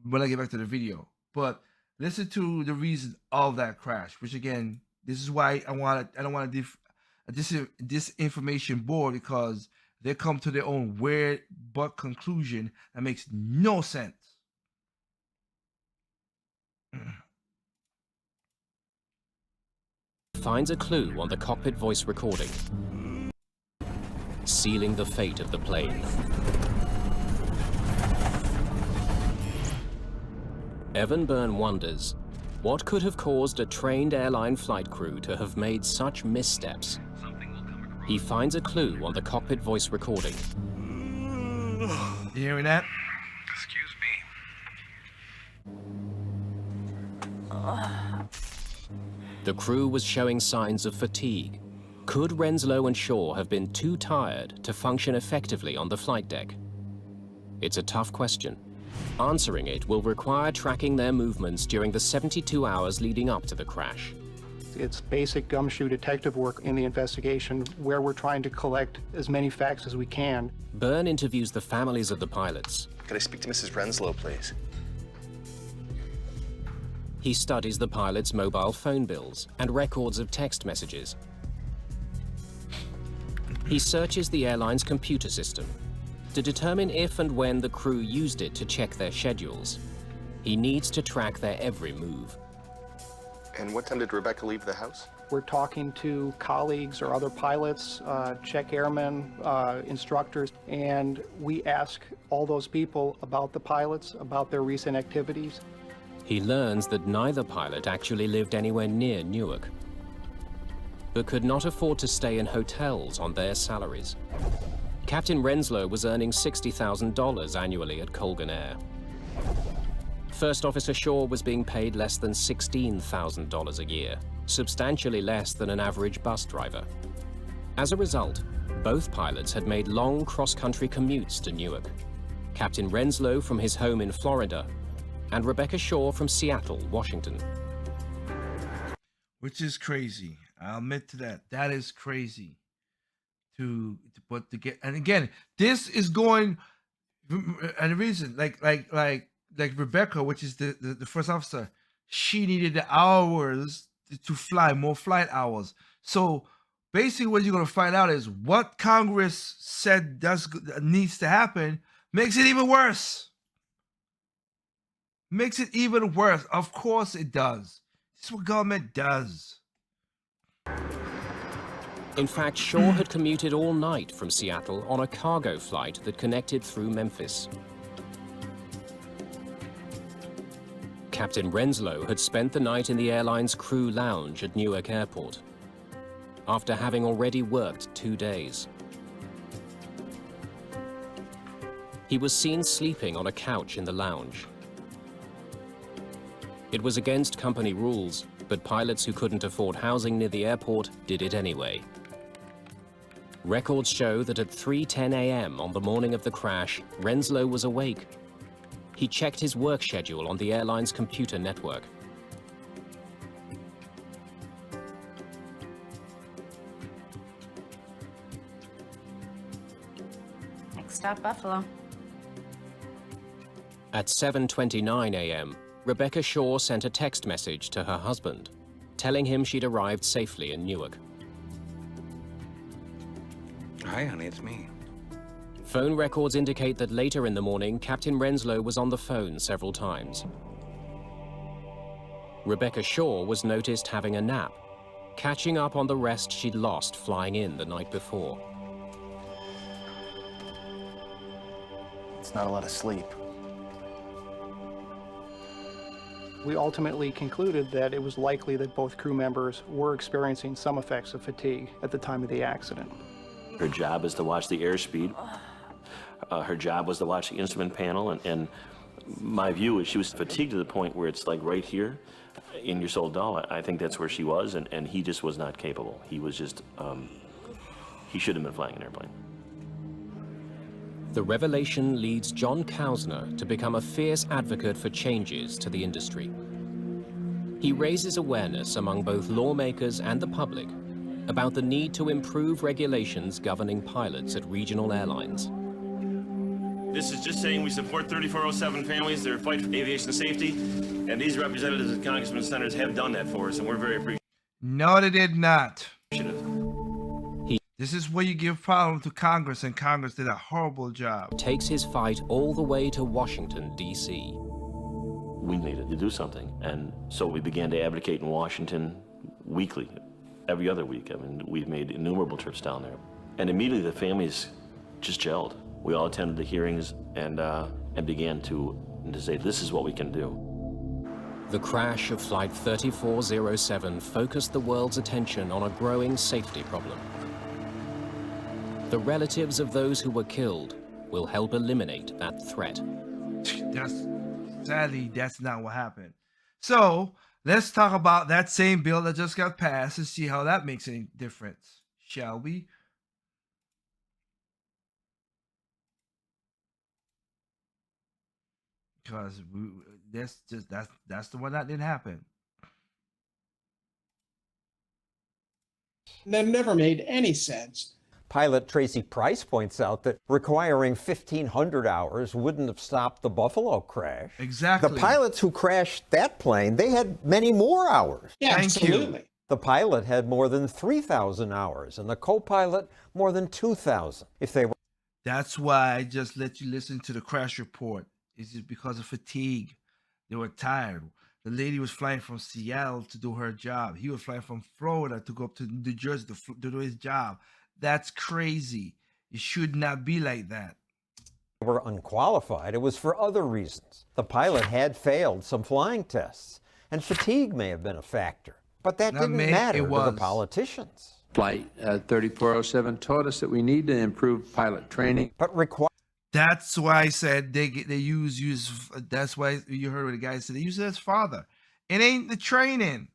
when I get back to the video. But listen to the reason of that crash, which again, this is why I don't want to this information board, because they come to their own weird but conclusion that makes no sense. Finds a clue on the cockpit voice recording, sealing the fate of the plane. Evan Byrne wonders, what could have caused a trained airline flight crew to have made such missteps? He finds a clue on the cockpit voice recording. You hearing that? Excuse me. The crew was showing signs of fatigue. Could Renslow and Shaw have been too tired to function effectively on the flight deck? It's a tough question. Answering it will require tracking their movements during the 72 hours leading up to the crash. It's basic gumshoe detective work in the investigation where we're trying to collect as many facts as we can. Byrne interviews the families of the pilots. Could I speak to Mrs. Renslow, please? He studies the pilots' mobile phone bills and records of text messages. He searches the airline's computer system to determine if and when the crew used it to check their schedules. He needs to track their every move. And what time did Rebecca leave the house? We're talking to colleagues or other pilots, check airmen, instructors, and we ask all those people about the pilots, about their recent activities. He learns that neither pilot actually lived anywhere near Newark, but could not afford to stay in hotels on their salaries. Captain Renslow was earning $60,000 annually at Colgan Air. First Officer Shaw was being paid less than $16,000 a year, substantially less than an average bus driver. As a result, both pilots had made long cross-country commutes to Newark. Captain Renslow from his home in Florida, and Rebecca Shaw from Seattle, Washington. Which is crazy. I'll admit to that. That is crazy. And again, this is going, and the reason, like Rebecca, which is the first officer, she needed the hours to fly, more flight hours. So basically what you're going to find out is what Congress said needs to happen makes it even worse. Makes it even worse. Of course it does. This is what government does. In fact, Shaw had commuted all night from Seattle on a cargo flight that connected through Memphis. Captain Renslow had spent the night in the airline's crew lounge at Newark Airport, after having already worked 2 days. He was seen sleeping on a couch in the lounge. It was against company rules, but pilots who couldn't afford housing near the airport did it anyway. Records show that at 3:10 a.m. on the morning of the crash, Renslow was awake. He checked his work schedule on the airline's computer network. Next stop, Buffalo. At 7:29 a.m., Rebecca Shaw sent a text message to her husband, telling him she'd arrived safely in Newark. Hi, honey, it's me. Phone records indicate that later in the morning, Captain Renslow was on the phone several times. Rebecca Shaw was noticed having a nap, catching up on the rest she'd lost flying in the night before. It's not a lot of sleep. We ultimately concluded that it was likely that both crew members were experiencing some effects of fatigue at the time of the accident. Her job is to watch the airspeed. Her job was to watch the instrument panel, and my view is she was fatigued to the point where it's like right here in your soul doll. I think that's where she was, and he just was not capable. He was just, he shouldn't have been flying an airplane. The revelation leads John Kausner to become a fierce advocate for changes to the industry. He raises awareness among both lawmakers and the public about the need to improve regulations governing pilots at regional airlines. This is just saying we support 3407 families, their fight for aviation safety, and these representatives and congressmen and senators have done that for us, and we're very appreciative. No, they did not. This is where you give power to Congress, and Congress did a horrible job. Takes his fight all the way to Washington, D.C. We needed to do something, and so we began to advocate in Washington weekly, every other week. I mean, we've made innumerable trips down there, and immediately the families just gelled. We all attended the hearings and began to say, this is what we can do. The crash of Flight 3407 focused the world's attention on a growing safety problem. The relatives of those who were killed will help eliminate that threat. Sadly, that's not what happened. So let's talk about that same bill that just got passed and see how that makes any difference, shall we? Because that's the one that didn't happen. That never made any sense. Pilot Tracy Price points out that requiring 1,500 hours wouldn't have stopped the Buffalo crash. Exactly. The pilots who crashed that plane, they had many more hours. Yeah, absolutely. The pilot had more than 3,000 hours, and the co-pilot more than 2,000. If they were. That's why I just let you listen to the crash report. It's just because of fatigue. They were tired. The lady was flying from Seattle to do her job. He was flying from Florida to go up to New Jersey to do his job. That's crazy. It should not be like that. They were unqualified. It was for other reasons. The pilot had failed some flying tests, and fatigue may have been a factor. But that didn't matter to the politicians. Flight 3407 taught us that we need to improve pilot training. But that's why I said they use. That's why you heard what the guy said. They use it as father. It ain't the training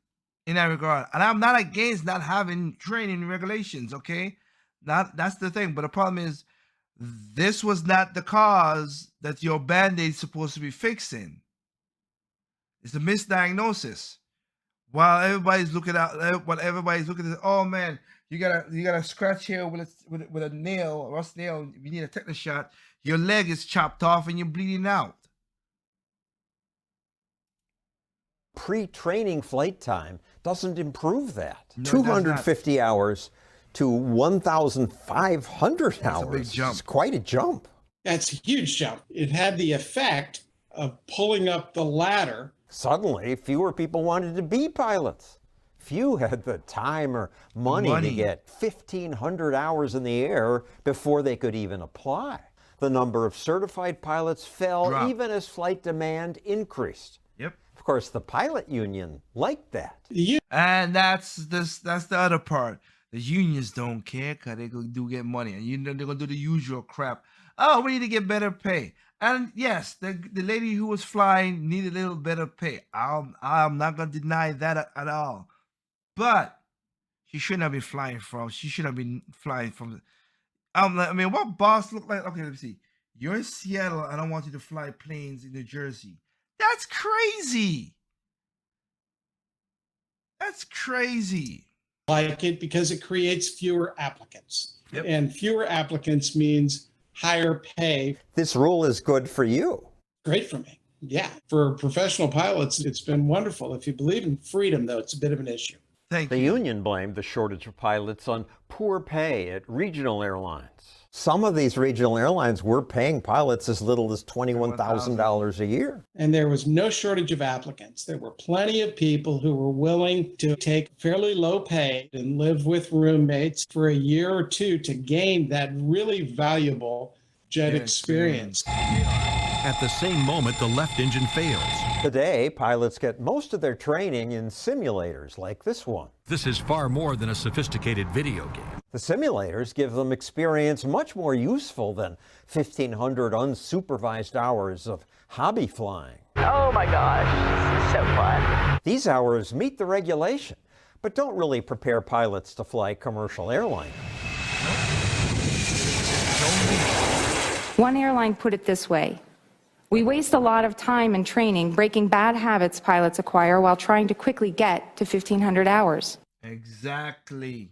in that regard. And I'm not against not having training regulations. Okay, that's the thing. But the problem is, this was not the cause that your Band-Aid's supposed to be fixing. It's a misdiagnosis. While everybody's looking at, oh man, you got a scratch here with a nail, a rust nail. You need a tetanus shot. Your leg is chopped off and you're bleeding out. Pre-training flight time doesn't improve that. No, 250 hours to 1,500 hours. That's a big jump. It's quite a jump. That's a huge jump. It had the effect of pulling up the ladder. Suddenly, fewer people wanted to be pilots. Few had the time or money to get 1,500 hours in the air before they could even apply. The number of certified pilots fell even as flight demand increased. Yep. Of course, the pilot union liked that. And that's the other part. The unions don't care because they do get money, and they're gonna do the usual crap. Oh, we need to get better pay. And yes, the lady who was flying needed a little better pay. I'm not gonna deny that at all. But she shouldn't have been flying from. She should have been flying from. I mean, what boss look like? Okay, let me see. You're in Seattle. I don't want you to fly planes in New Jersey. That's crazy. That's crazy. Like it because it creates fewer applicants. Yep. And fewer applicants means higher pay. This rule is good for you. Great for me. Yeah. For professional pilots, it's been wonderful. If you believe in freedom, though, it's a bit of an issue. Thank The you. union blamed the shortage of pilots on poor pay at regional airlines. Some of these regional airlines were paying pilots as little as $21,000 a year. And there was no shortage of applicants. There were plenty of people who were willing to take fairly low pay and live with roommates for a year or two to gain that really valuable jet experience. At the same moment, the left engine fails. Today, pilots get most of their training in simulators like this one. This is far more than a sophisticated video game. The simulators give them experience much more useful than 1,500 unsupervised hours of hobby flying. Oh my gosh, this is so fun. These hours meet the regulation, but don't really prepare pilots to fly commercial airliners. One airline put it this way: we waste a lot of time and training breaking bad habits pilots acquire while trying to quickly get to 1,500 hours. Exactly.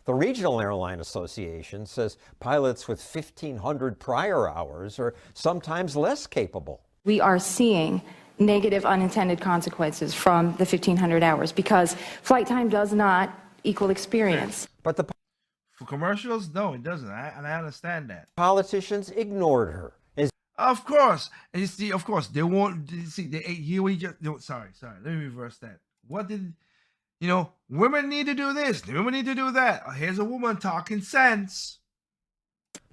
The Regional Airline Association says pilots with 1,500 prior hours are sometimes less capable. We are seeing negative unintended consequences from the 1,500 hours because flight time does not equal experience. But the For commercials, no, it doesn't. And I understand that. Politicians ignored her. Of course. And you see, of course, they won't see sorry, let me reverse that. What did women need to do this, women need to do that. Here's a woman talking sense.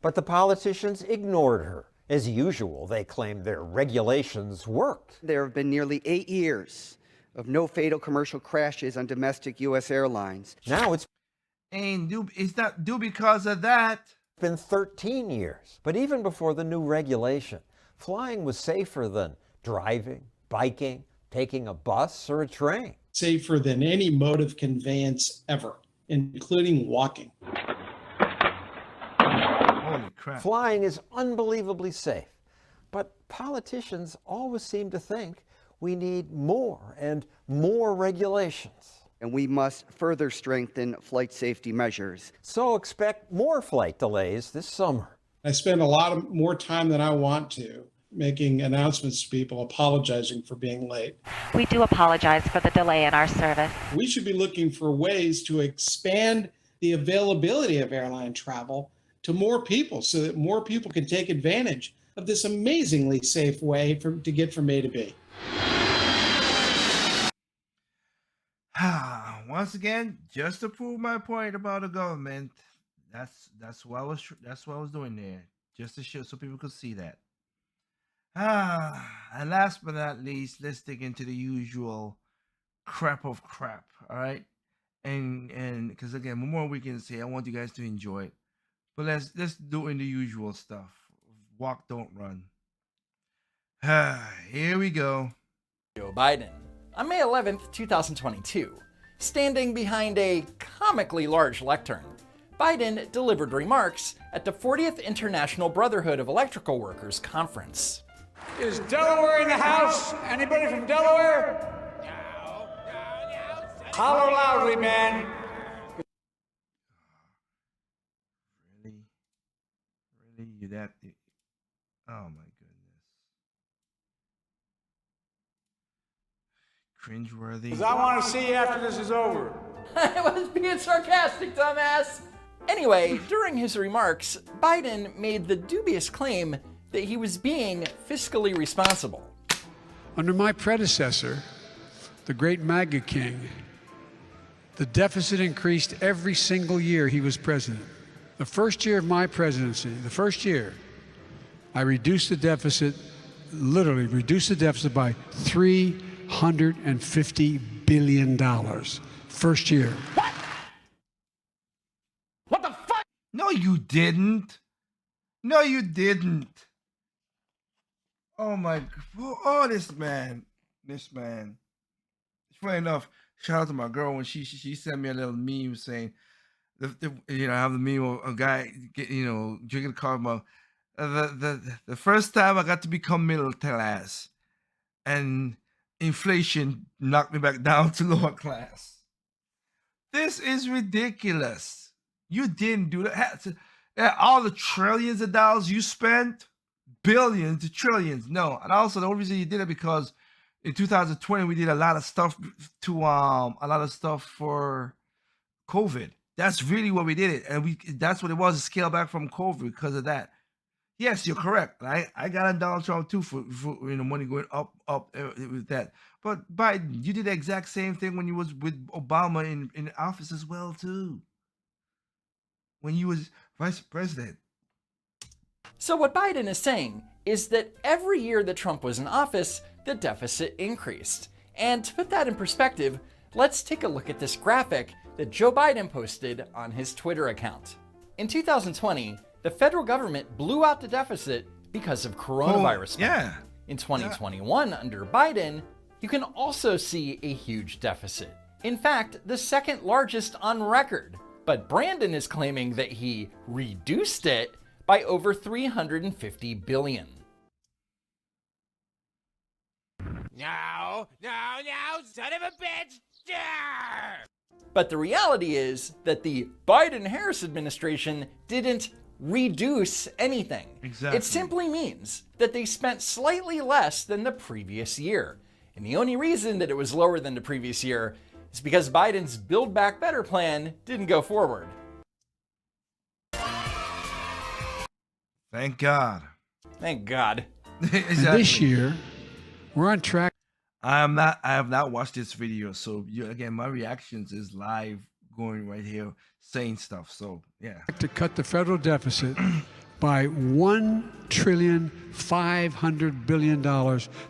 But the politicians ignored her. As usual, they claimed their regulations worked. There have been nearly 8 years of no fatal commercial crashes on domestic U.S. airlines. Now it's not due because of that. It's been 13 years. But even before the new regulation, flying was safer than driving, biking, taking a bus or a train. Safer than any mode of conveyance ever, including walking. Holy crap. Flying is unbelievably safe. But politicians always seem to think we need more and more regulations. And we must further strengthen flight safety measures. So expect more flight delays this summer. I spend a lot more time than I want to making announcements to people apologizing for being late. We do apologize for the delay in our service. We should be looking for ways to expand the availability of airline travel to more people so that more people can take advantage of this amazingly safe way to get from A to B. Once again, just to prove my point about the government, that's what I was doing there, just to show so people could see that. And last but not least, let's dig into the usual crap of crap. All right, and because again, one more weekend to say, I want you guys to enjoy it, but let's do in the usual stuff. Walk, don't run. Here we go. Joe Biden. On May 11th, 2022, standing behind a comically large lectern, Biden delivered remarks at the 40th International Brotherhood of Electrical Workers Conference. Is Delaware in the house? Anybody from Delaware? Holler loudly, man. Really, you that? Oh my goodness. Cringeworthy. Because I want to see you after this is over. I was being sarcastic, dumbass. Anyway, during his remarks, Biden made the dubious claim that he was being fiscally responsible. Under my predecessor, the great MAGA king, the deficit increased every single year he was president. The first year of my presidency, the first year, I reduced the deficit, literally reduced the deficit by $350 billion. First year. What the fuck? No, you didn't. No, you didn't. Oh my. Oh, this man. It's funny enough. Shout out to my girl when she sent me a little meme saying, I have the meme of a guy drinking a car about the first time I got to become middle class, and inflation knocked me back down to lower class. This is ridiculous. You didn't do that. All the trillions of dollars you spent, billions to trillions. No, and also the only reason you did it because in 2020 we did a lot of stuff for COVID. That's really what we did it, and that's what it was, a scale back from COVID because of that. Yes, you're correct. I got on Donald Trump too for money going up with that. But Biden, you did the exact same thing when you was with Obama in office as well too. When you was vice president. So what Biden is saying is that every year that Trump was in office, the deficit increased. And to put that in perspective, let's take a look at this graphic that Joe Biden posted on his Twitter account. In 2020, the federal government blew out the deficit because of coronavirus. Yeah. In 2021, under Biden, you can also see a huge deficit. In fact, the second largest on record. But Brandon is claiming that he reduced it by over $350 billion. No, son of a bitch! But the reality is that the Biden-Harris administration didn't reduce anything. Exactly. It simply means that they spent slightly less than the previous year. And the only reason that it was lower than the previous year is because Biden's Build Back Better plan didn't go forward. Thank God. Thank God. Exactly. And this year, we're on track. I have not watched this video, so again, my reactions is live, going right here, saying stuff. So yeah. To cut the federal deficit by $1.5 trillion,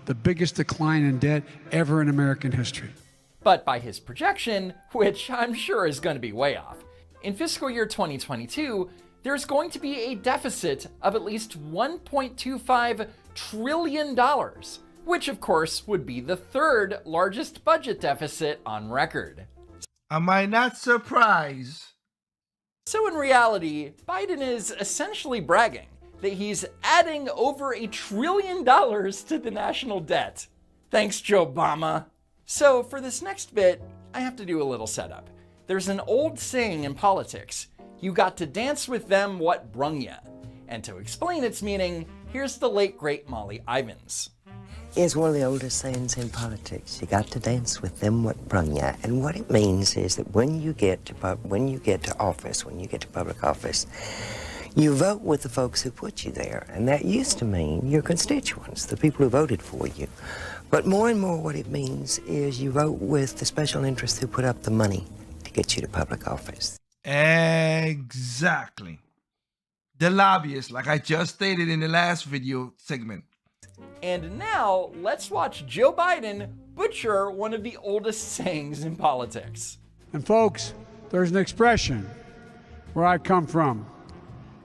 the biggest decline in debt ever in American history. But by his projection, which I'm sure is going to be way off, in fiscal year 2022, there's going to be a deficit of at least $1.25 trillion, which of course would be the third largest budget deficit on record. Am I not surprised? So in reality, Biden is essentially bragging that he's adding over $1 trillion to the national debt. Thanks, Joe Obama. So for this next bit, I have to do a little setup. There's an old saying in politics, you got to dance with them what brung ya. And to explain its meaning, here's the late great Molly Ivins. It's one of the oldest sayings in politics. You got to dance with them what brung ya. And what it means is that when you get to public office, you vote with the folks who put you there. And that used to mean your constituents, the people who voted for you. But more and more what it means is you vote with the special interests who put up the money to get you to public office. Exactly. The lobbyists, like I just stated in the last video segment. And now, let's watch Joe Biden butcher one of the oldest sayings in politics. And folks, there's an expression where I come from.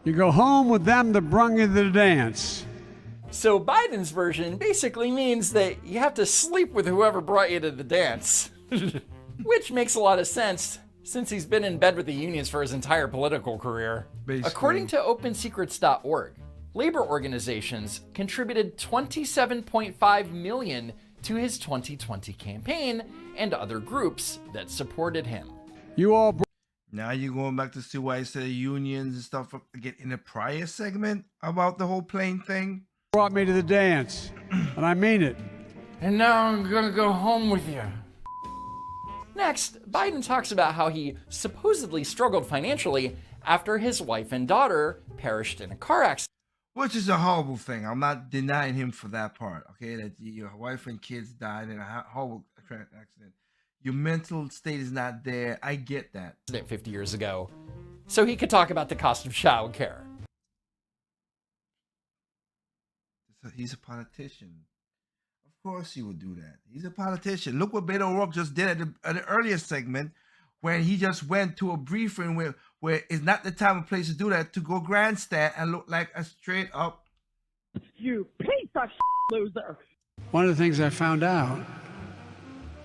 You go home with them that brung you to the dance. So Biden's version basically means that you have to sleep with whoever brought you to the dance. Which makes a lot of sense, since he's been in bed with the unions for his entire political career. Basically. According to OpenSecrets.org, labor organizations contributed $27.5 million to his 2020 campaign and other groups that supported him. You all now you're going back to see why I said unions and stuff again in the prior segment about the whole plane thing. Brought me to the dance, and I mean it. And now I'm gonna go home with you. Next, Biden talks about how he supposedly struggled financially after his wife and daughter perished in a car accident. Which is a horrible thing. I'm not denying him for that part, okay? That your wife and kids died in a horrible accident. Your mental state is not there. I get that. 50 years ago. So he could talk about the cost of child care. He's a politician. Of course he would do that. He's a politician. Look what Beto O'Rourke just did at the earlier segment when he just went to a briefing where it's not the time and place to do that, to go grandstand and look like a straight up you piece of loser. One of the things I found out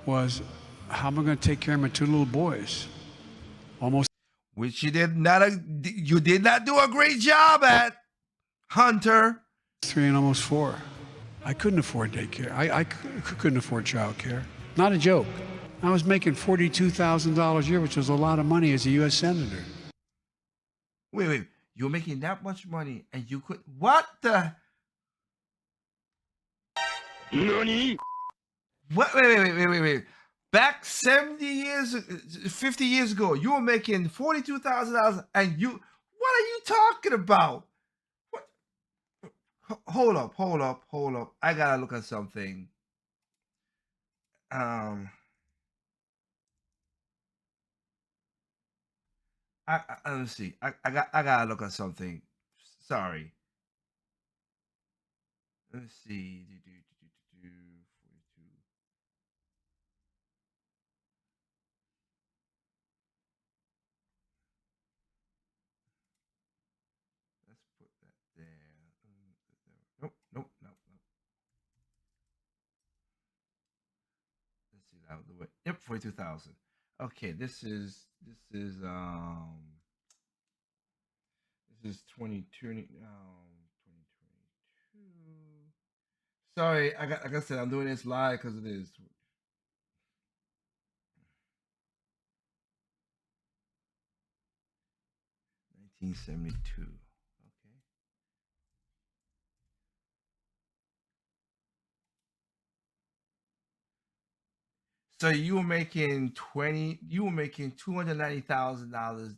was how am I going to take care of my two little boys? Almost. Which you did not do a great job at, Hunter. 3 and almost 4. I couldn't afford daycare. I couldn't afford child care. Not a joke. I was making $42,000 a year, which was a lot of money as a U.S. Senator. Wait. You're making that much money and you could... What the... Nani? What? Wait. Back 70 years, 50 years ago, you were making $42,000, and you. What are you talking about? What? Hold up. I gotta look at something. Let me see. I gotta look at something. Sorry. Let me see. 42. Let's put that there. Nope. Let's see that out of the way. Yep, 42,000. Okay, this is 2020. 2022. Sorry, like I said, I'm doing this live because it is. 1972. Okay. So you were making $290,000.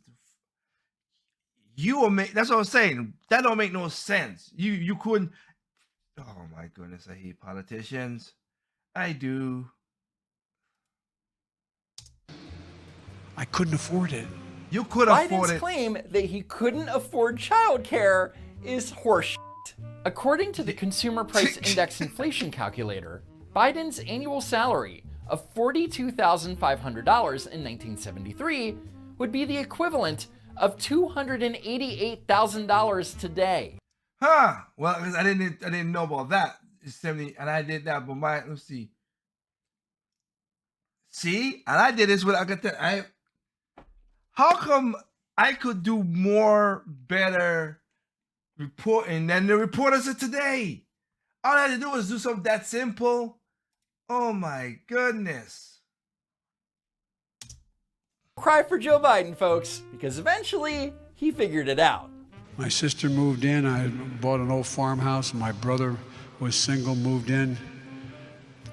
You were that's what I'm saying. That don't make no sense. You couldn't. Oh my goodness, I hate politicians. I do. I couldn't afford it. You could afford Biden's it. claim that he couldn't afford childcare is horseshit. According to the Consumer Price Index inflation calculator, Biden's annual salary of $42,500 in 1973 would be the equivalent of $288,000 today. Huh? Well, I didn't know about that. It's 70, and I did that, but let's see. See, and I did this with how come I could do better reporting than the reporters of today? All I had to do was do something that simple. Oh my goodness. Cry for Joe Biden, folks, because eventually he figured it out. My sister moved in. I had bought an old farmhouse. My brother was single, moved in,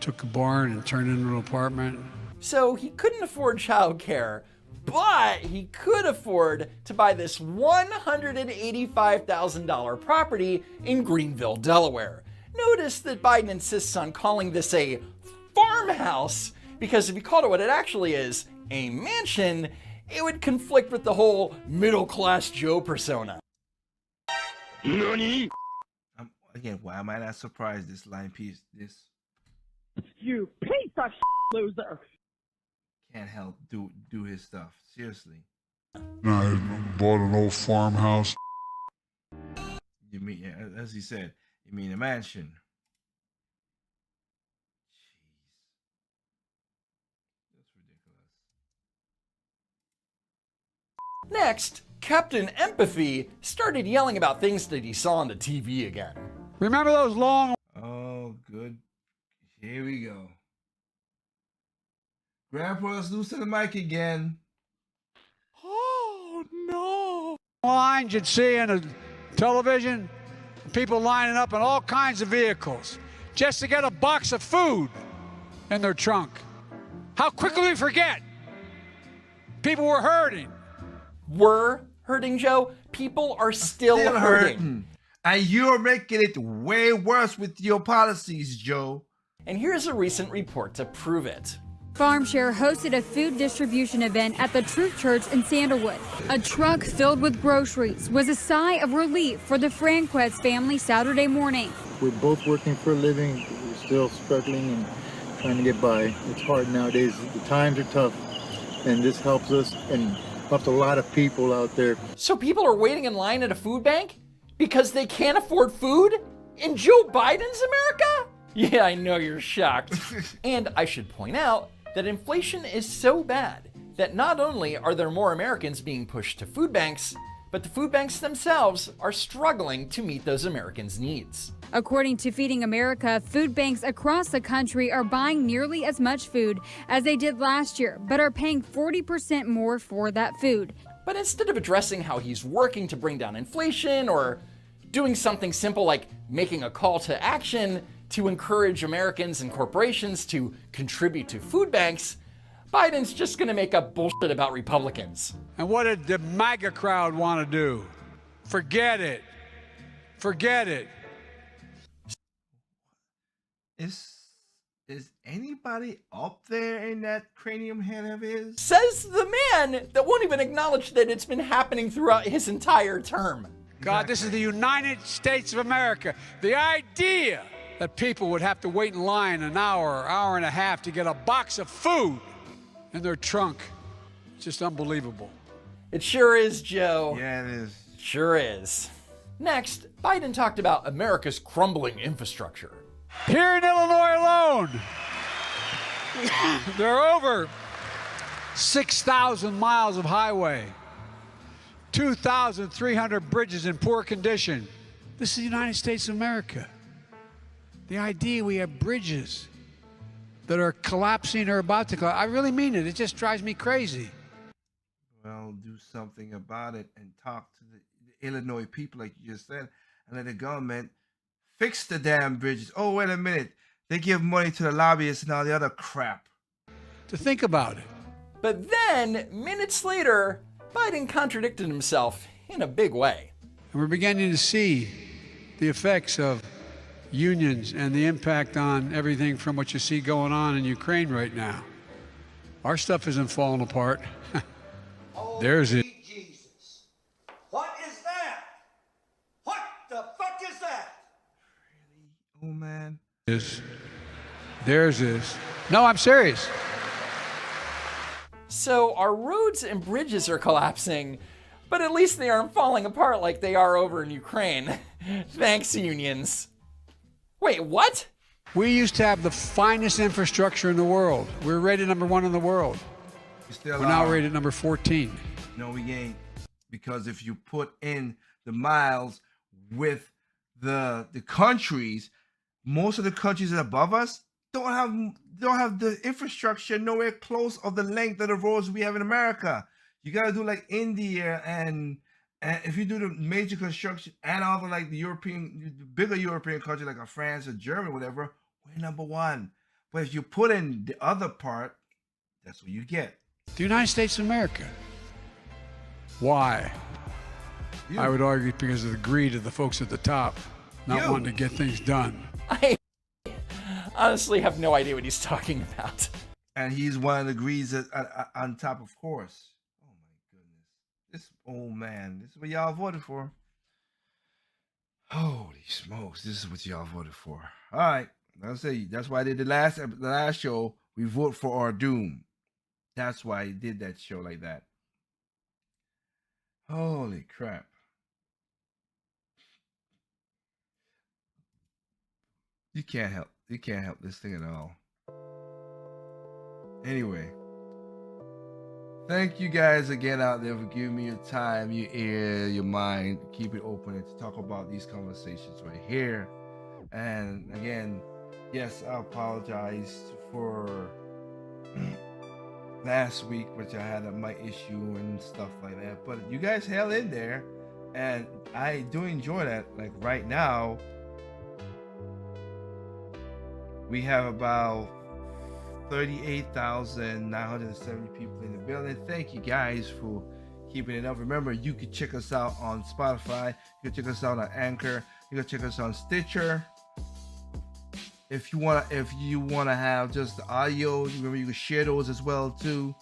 took a barn and turned it into an apartment. So he couldn't afford childcare, but he could afford to buy this $185,000 property in Greenville, Delaware. Notice that Biden insists on calling this a farmhouse, because if he called it what it actually is, a mansion, it would conflict with the whole middle-class Joe persona. Nani? Again, why am I not surprised this line piece, You piece of loser. Can't help do his stuff. Seriously. I bought an old farmhouse. You mean, as he said, you mean a mansion. Next, Captain Empathy started yelling about things that he saw on the TV again. Remember those long... Oh, good. Here we go. Grandpa's losing the mic again. Oh, no. Lines you'd see on the television, people lining up in all kinds of vehicles just to get a box of food in their trunk. How quickly we forget. People were hurting. Were hurting, Joe? People are still hurting. And you're making it way worse with your policies, Joe. And here's a recent report to prove it. FarmShare hosted a food distribution event at the Truth Church in Sandalwood. A truck filled with groceries was a sigh of relief for the Franquez family Saturday morning. We're both working for a living. We're still struggling and trying to get by. It's hard nowadays. The times are tough, and this helps us and helps a lot of people out there. So people are waiting in line at a food bank because they can't afford food in Joe Biden's America? Yeah, I know you're shocked. And I should point out that inflation is so bad that not only are there more Americans being pushed to food banks, but the food banks themselves are struggling to meet those Americans' needs. According to Feeding America, food banks across the country are buying nearly as much food as they did last year, but are paying 40% more for that food. But instead of addressing how he's working to bring down inflation or doing something simple like making a call to action, to encourage Americans and corporations to contribute to food banks, Biden's just going to make up bullshit about Republicans. And what did the MAGA crowd want to do? Forget it. Forget it. Is anybody up there in that cranium head of his? Says the man that won't even acknowledge that it's been happening throughout his entire term. God, this is the United States of America. The idea that people would have to wait in line an hour, hour and a half to get a box of food in their trunk. It's just unbelievable. It sure is, Joe. Yeah, it is. Sure is. Next, Biden talked about America's crumbling infrastructure. Here in Illinois alone, there are over 6,000 miles of highway, 2,300 bridges in poor condition. This is the United States of America. The idea we have bridges that are collapsing or about to collapse, I really mean it. It just drives me crazy. Well, do something about it and talk to the Illinois people, like you just said, and let the government fix the damn bridges. Oh, wait a minute. They give money to the lobbyists and all the other crap. To think about it. But then, minutes later, Biden contradicted himself in a big way. And we're beginning to see the effects of unions and the impact on everything from what you see going on in Ukraine right now. Our stuff isn't falling apart. There's it. Jesus. What is that? What the fuck is that? Oh, man. There's this. No, I'm serious. So our roads and bridges are collapsing, but at least they aren't falling apart like they are over in Ukraine. Thanks, unions. Wait, what? We used to have the finest infrastructure in the world. We were rated #1 in the world. We're now rated number 14. No, we ain't. Because if you put in the miles with the countries, most of the countries that are above us don't have the infrastructure nowhere close of the length of the roads we have in America. You gotta do like India, and if you do the major construction and all the like the bigger European countries like France or Germany, whatever, we're #1. But if you put in the other part, that's what you get. The United States of America. Why? I would argue because of the greed of the folks at the top, not wanting to get things done. I honestly have no idea what he's talking about. And he's one of the greeds on top, of course. Oh my goodness. This old man, this is what y'all voted for. Holy smokes, this is what y'all voted for. All right, I'll say that's why I did the last show. We vote for our doom. That's why I did that show like that. Holy crap. You can't help this thing at all. Anyway, thank you guys again out there for giving me your time, your ear, your mind. Keep it open and to talk about these conversations right here. And again, yes, I apologize for last week, which I had a mic issue and stuff like that. But you guys held in there, and I do enjoy that. Like right now, we have about 38,970 people in the building. Thank you guys for keeping it up. Remember, you can check us out on Spotify. You can check us out on Anchor. You can check us on Stitcher. If you wanna have just the audio, remember you can share those as well too.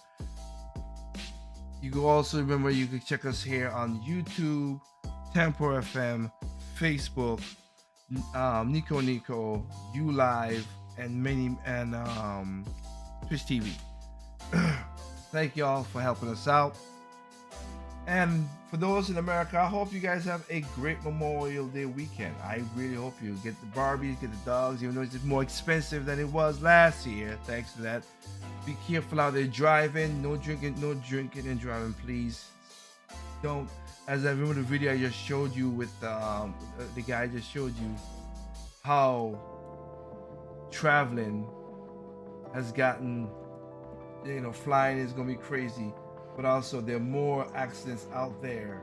You can also remember you can check us here on YouTube, Tempo FM, Facebook, Nico, ULive, and Twitch TV. Thank y'all for helping us out. And for those in America, I hope you guys have a great Memorial Day weekend. I really hope you get the Barbies, get the dogs, even though it's more expensive than it was last year. Thanks to that. Be careful out there driving. No drinking and driving, please. Don't. As I remember the video I just showed you with the guy just showed you how traveling has gotten, flying is gonna be crazy. But also there are more accidents out there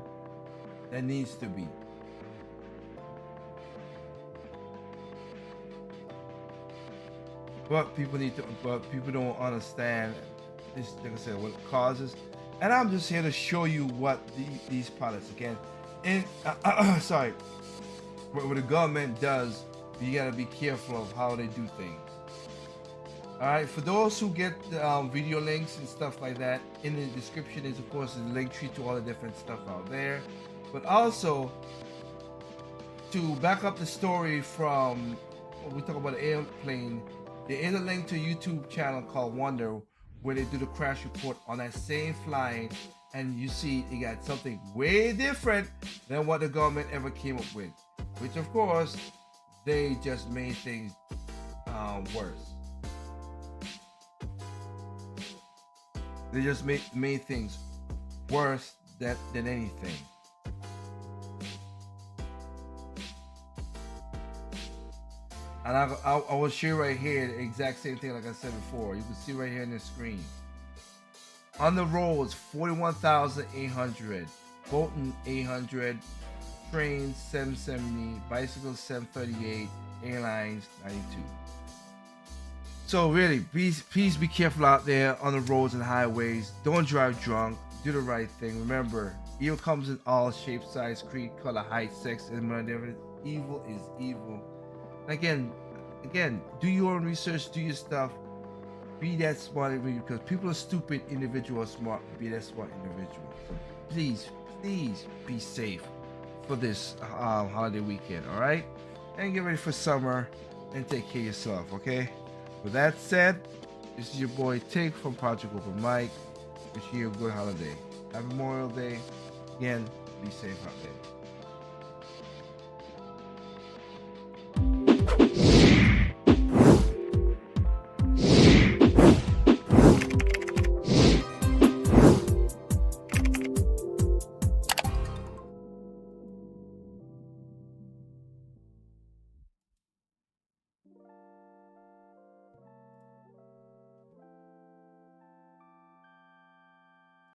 than needs to be. but people don't understand this, like I said, what it causes. And I'm just here to show you what these pilots, again, and sorry, what the government does, you gotta be careful of how they do things. All right, for those who get video links and stuff like that, in the description is, of course, the link tree to all the different stuff out there. But also, to back up the story from when we talk about the airplane, there is a link to a YouTube channel called Wonder, where they do the crash report on that same flight, and you see it got something way different than what the government ever came up with, which of course they just made things worse. They just made things worse than anything. And I will share right here the exact same thing like I said before. You can see right here on the screen. On the roads, 41,800. Boating, 800. Trains, 770. Bicycles, 738. Airlines, 92. So really, please be careful out there on the roads and highways. Don't drive drunk. Do the right thing. Remember, evil comes in all shapes, size, creed, color, height, sex, and whatever. Evil is evil. Again, do your own research, do your stuff. Be that smart, because people are stupid, individuals are smart. Be that smart individual. So please be safe for this holiday weekend, all right? And get ready for summer and take care of yourself, okay? With that said, this is your boy Tig from Project Open Mike. Wishing you a good holiday. Happy Memorial Day. Again, be safe out there.